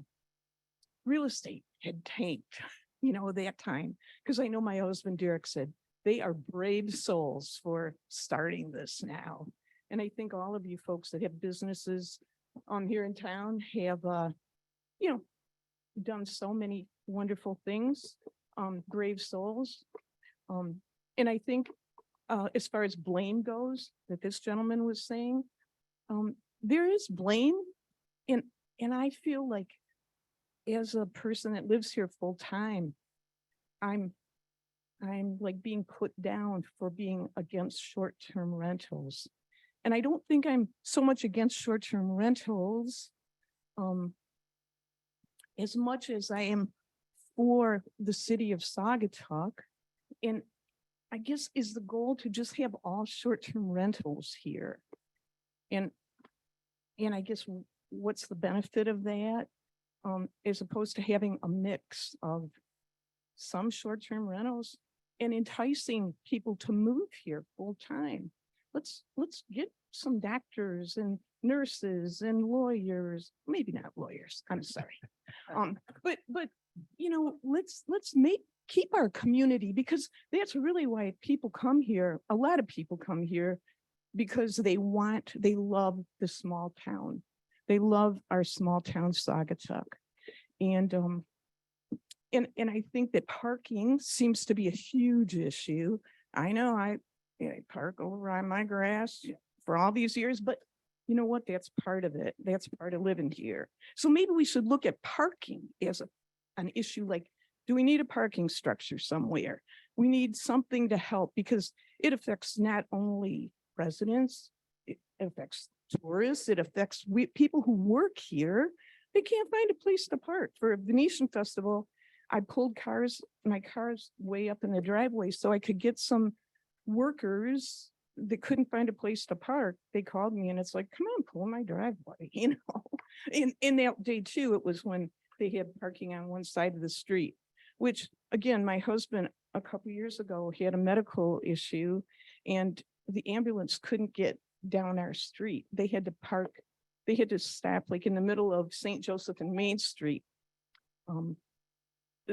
S14: real estate had tanked, that time. Because I know my husband Derek said they are brave souls for starting this now. And I think all of you folks that have businesses here in town have, done so many wonderful things, brave souls. And I think as far as blame goes, that this gentleman was saying, there is blame. And I feel like as a person that lives here full time, I'm like being put down for being against short-term rentals. And I don't think I'm so much against short-term rentals as much as I am for the city of Saugatuck. And I guess is the goal to just have all short-term rentals here. And I guess what's the benefit of that? As opposed to having a mix of some short-term rentals and enticing people to move here full time. Let's get some doctors and nurses and lawyers, maybe not lawyers, I'm sorry. But let's keep our community, because that's really why people come here. A lot of people come here because they love the small town. They love our small town Saugatuck. And I think that parking seems to be a huge issue. I know I park over on my grass for all these years, but you know what? That's part of it. That's part of living here. So maybe we should look at parking as an issue. Like, do we need a parking structure somewhere? We need something to help, because it affects not only residents, it affects tourists. It affects people who work here. They can't find a place to park. For a Venetian festival, I pulled my cars way up in the driveway so I could get some workers that couldn't find a place to park. They called me and it's like, come on, pull my driveway, In that day too, it was when they had parking on one side of the street, which again, my husband a couple years ago, he had a medical issue and the ambulance couldn't get down our street. They had to park, they had to stop like in the middle of St. Joseph and Main Street.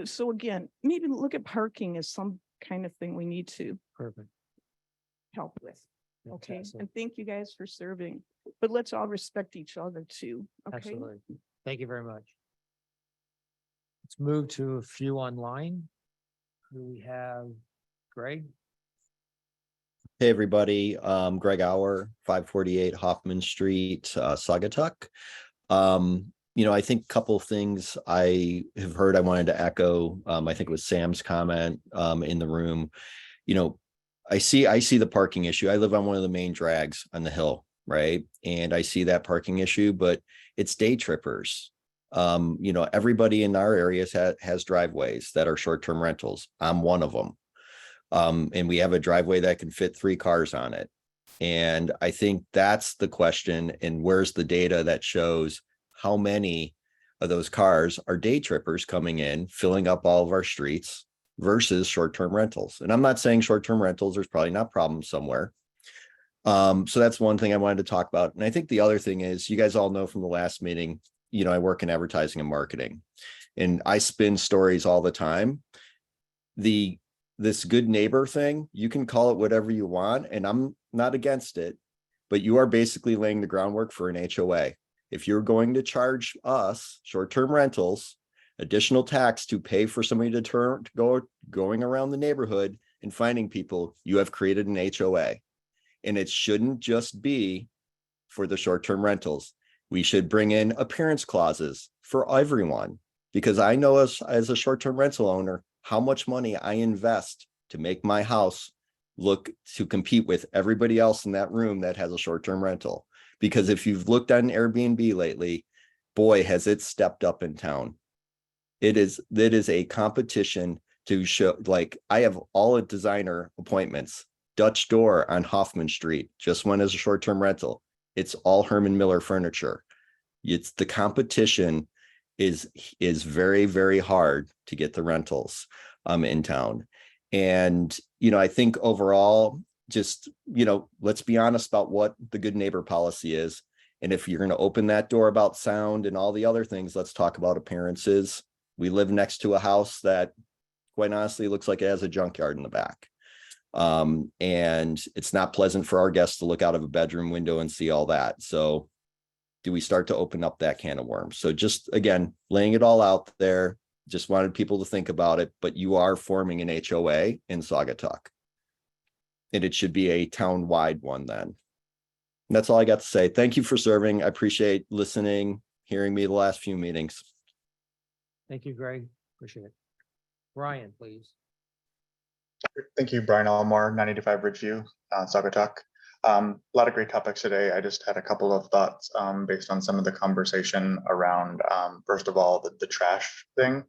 S14: So again, maybe look at parking as some kind of thing we need to
S1: Perfect.
S14: help with. Okay,
S1: Fantastic.
S14: and thank you guys for serving, but let's all respect each other too. Okay.
S1: Absolutely. Thank you very much. Let's move to a few online. We have Greg.
S15: Hey, everybody. Greg Auer, 548 Hoffman Street, Saugatuck. I think a couple of things I have heard I wanted to echo. I think it was Sam's comment in the room. I see the parking issue. I live on one of the main drags on the hill, right? And I see that parking issue, but it's day trippers. Everybody in our areas has driveways that are short-term rentals. I'm one of them. And we have a driveway that can fit 3 cars on it. And I think that's the question. And where's the data that shows how many of those cars are day trippers coming in, filling up all of our streets versus short-term rentals? And I'm not saying short-term rentals, there's probably not problems somewhere. So that's one thing I wanted to talk about. And I think the other thing is, you guys all know from the last meeting, I work in advertising and marketing, and I spin stories all the time. This good neighbor thing, you can call it whatever you want, and I'm not against it, but you are basically laying the groundwork for an HOA. If you're going to charge us short-term rentals, additional tax to pay for somebody to going around the neighborhood and finding people, you have created an HOA. And it shouldn't just be for the short-term rentals. We should bring in appearance clauses for everyone, because I know as a short-term rental owner, how much money I invest to make my house look to compete with everybody else in that room that has a short-term rental. Because if you've looked at an Airbnb lately, boy, has it stepped up in town. It is a competition to show, like, I have all the designer appointments. Dutch Door on Hoffman Street just went as a short-term rental. It's all Herman Miller furniture. It's the competition is very, very hard to get the rentals in town. And, I think overall, just, let's be honest about what the good neighbor policy is. And if you're going to open that door about sound and all the other things, let's talk about appearances. We live next to a house that, quite honestly, looks like it has a junkyard in the back. And it's not pleasant for our guests to look out of a bedroom window and see all that. So do we start to open up that can of worms? So just, again, laying it all out there, just wanted people to think about it, but you are forming an HOA in Saugatuck. And it should be a town-wide one then. And that's all I got to say. Thank you for serving. I appreciate listening, hearing me the last few meetings.
S1: Thank you, Greg. Appreciate it. Brian, please.
S16: Thank you, Brian Elmore, 985 Ridgeview, Saugatuck. A lot of great topics today. I just had a couple of thoughts based on some of the conversation around, first of all, the trash thing.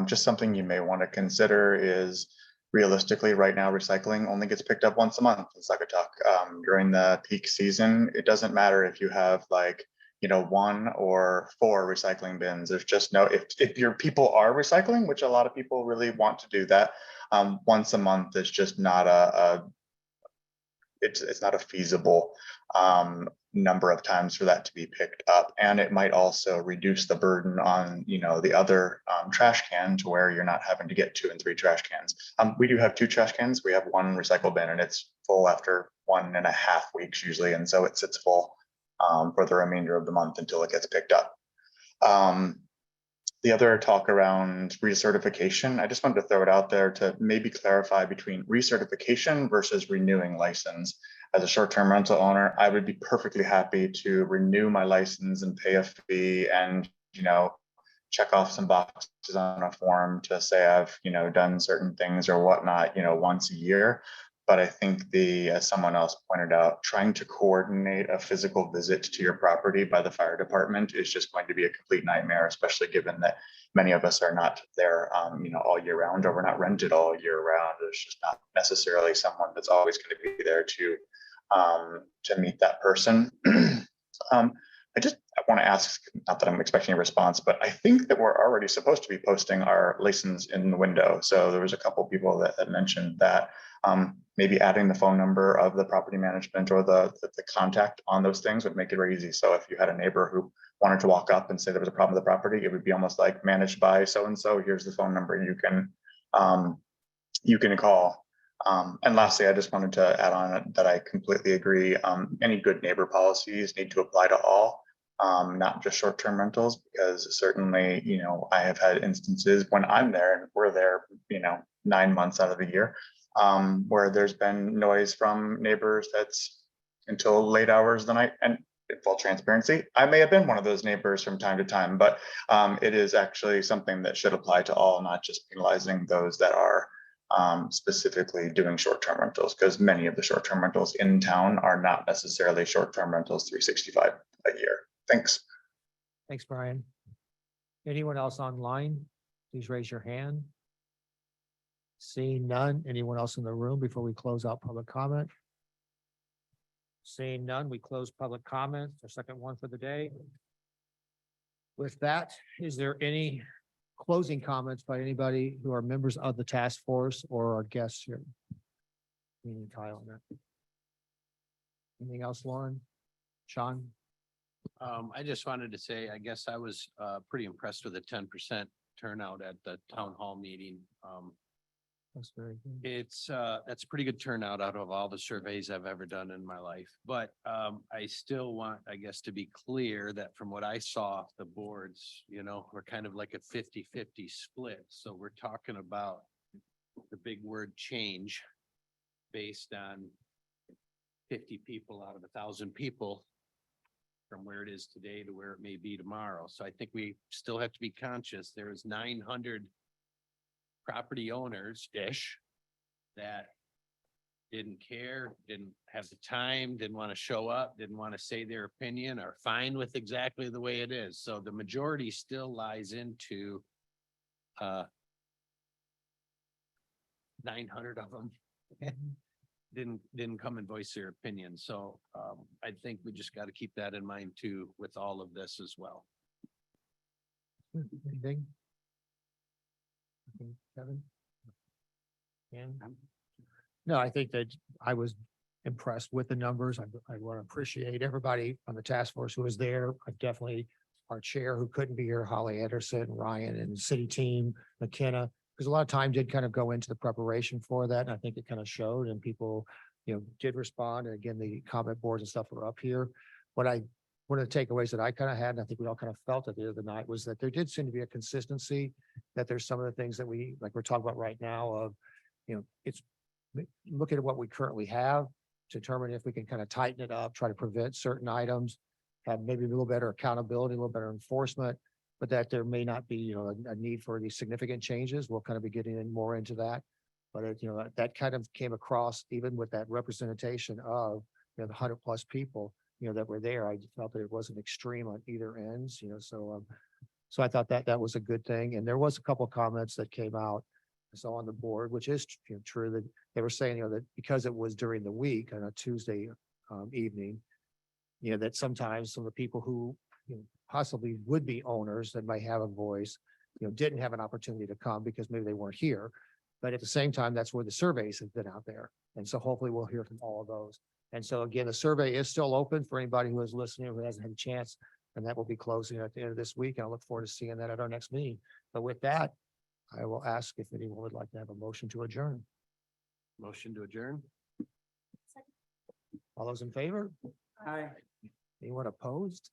S16: Just something you may want to consider is, realistically, right now, recycling only gets picked up once a month in Saugatuck. During the peak season, it doesn't matter if you have 1 or 4 recycling bins. There's just no, if your people are recycling, which a lot of people really want to do that, once a month is just not it's not a feasible number of times for that to be picked up. And it might also reduce the burden on, the other trash can, to where you're not having to get 2 and 3 trash cans. We do have 2 trash cans. We have 1 recycle bin, and it's full after 1.5 weeks usually. And so it sits full for the remainder of the month until it gets picked up. The other talk around recertification, I just wanted to throw it out there to maybe clarify between recertification versus renewing license. As a short-term rental owner, I would be perfectly happy to renew my license and pay a fee and, check off some boxes on a form to say I've, done certain things or whatnot, once a year. But I think as someone else pointed out, trying to coordinate a physical visit to your property by the fire department is just going to be a complete nightmare, especially given that many of us are not there, all year round, or we're not rented all year round. There's just not necessarily someone that's always going to be there to meet that person. I want to ask, not that I'm expecting a response, but I think that we're already supposed to be posting our license in the window. So there was a couple people that had mentioned that maybe adding the phone number of the property management or the contact on those things would make it very easy. So if you had a neighbor who wanted to walk up and say there was a problem with the property, it would be almost like managed by so-and-so. Here's the phone number you can call. And lastly, I just wanted to add on that I completely agree. Any good neighbor policies need to apply to all, not just short-term rentals, because certainly, I have had instances when I'm there and we're there, 9 months out of the year, where there's been noise from neighbors that's until late hours of the night. And in full transparency, I may have been one of those neighbors from time to time, but it is actually something that should apply to all, not just penalizing those that are specifically doing short-term rentals, because many of the short-term rentals in town are not necessarily short-term rentals 365 a year. Thanks.
S1: Thanks, Brian. Anyone else online? Please raise your hand. Seeing none. Anyone else in the room before we close out public comment? Seeing none, we close public comment, our second one for the day. With that, is there any closing comments by anybody who are members of the task force or our guests here? Meaning Kyle on that. Anything else, Lauren? Sean?
S4: I just wanted to say, I guess I was pretty impressed with the 10% turnout at the town hall meeting.
S1: That's very good.
S4: That's a pretty good turnout out of all the surveys I've ever done in my life. But I still want, I guess, to be clear that from what I saw, the boards, we're kind of like a 50-50 split. So we're talking about the big word change based on 50 people out of 1,000 people from where it is today to where it may be tomorrow. So I think we still have to be conscious. There is 900 property owners-ish that didn't care, didn't have the time, didn't want to show up, didn't want to say their opinion, are fine with exactly the way it is. So the majority still lies into 900 of them didn't come and voice their opinion. So I think we just got to keep that in mind too with all of this as well.
S1: Anything? Kevin? Ken? No, I think that I was impressed with the numbers. I want to appreciate everybody on the task force who was there. I definitely, our chair who couldn't be here, Holly Anderson, Ryan, and the city team, McKenna, because a lot of time did kind of go into the preparation for that. And I think it kind of showed, and people, did respond. And again, the comment boards and stuff were up here. One of the takeaways that I kind of had, and I think we all kind of felt at the end of the night, was that there did seem to be a consistency, that there's some of the things that we're talking about right now of, it's look at what we currently have, determine if we can kind of tighten it up, try to prevent certain items, have maybe a little better accountability, a little better enforcement, but that there may not be, a need for these significant changes. We'll kind of be getting in more into that. But that kind of came across even with that representation of, the 100+ people, that were there. I felt that it wasn't extreme on either ends, so I thought that was a good thing. And there was a couple of comments that came out. So on the board, which is true, that they were saying, that because it was during the week on a Tuesday evening, that sometimes some of the people who possibly would be owners that might have a voice, didn't have an opportunity to come because maybe they weren't here. But at the same time, that's where the surveys have been out there. And so hopefully we'll hear from all of those. And so again, the survey is still open for anybody who is listening, who hasn't had a chance, and that will be closing at the end of this week. And I look forward to seeing that at our next meeting. But with that, I will ask if anyone would like to have a motion to adjourn.
S4: Motion to adjourn.
S1: All those in favor?
S5: Hi.
S1: Anyone opposed?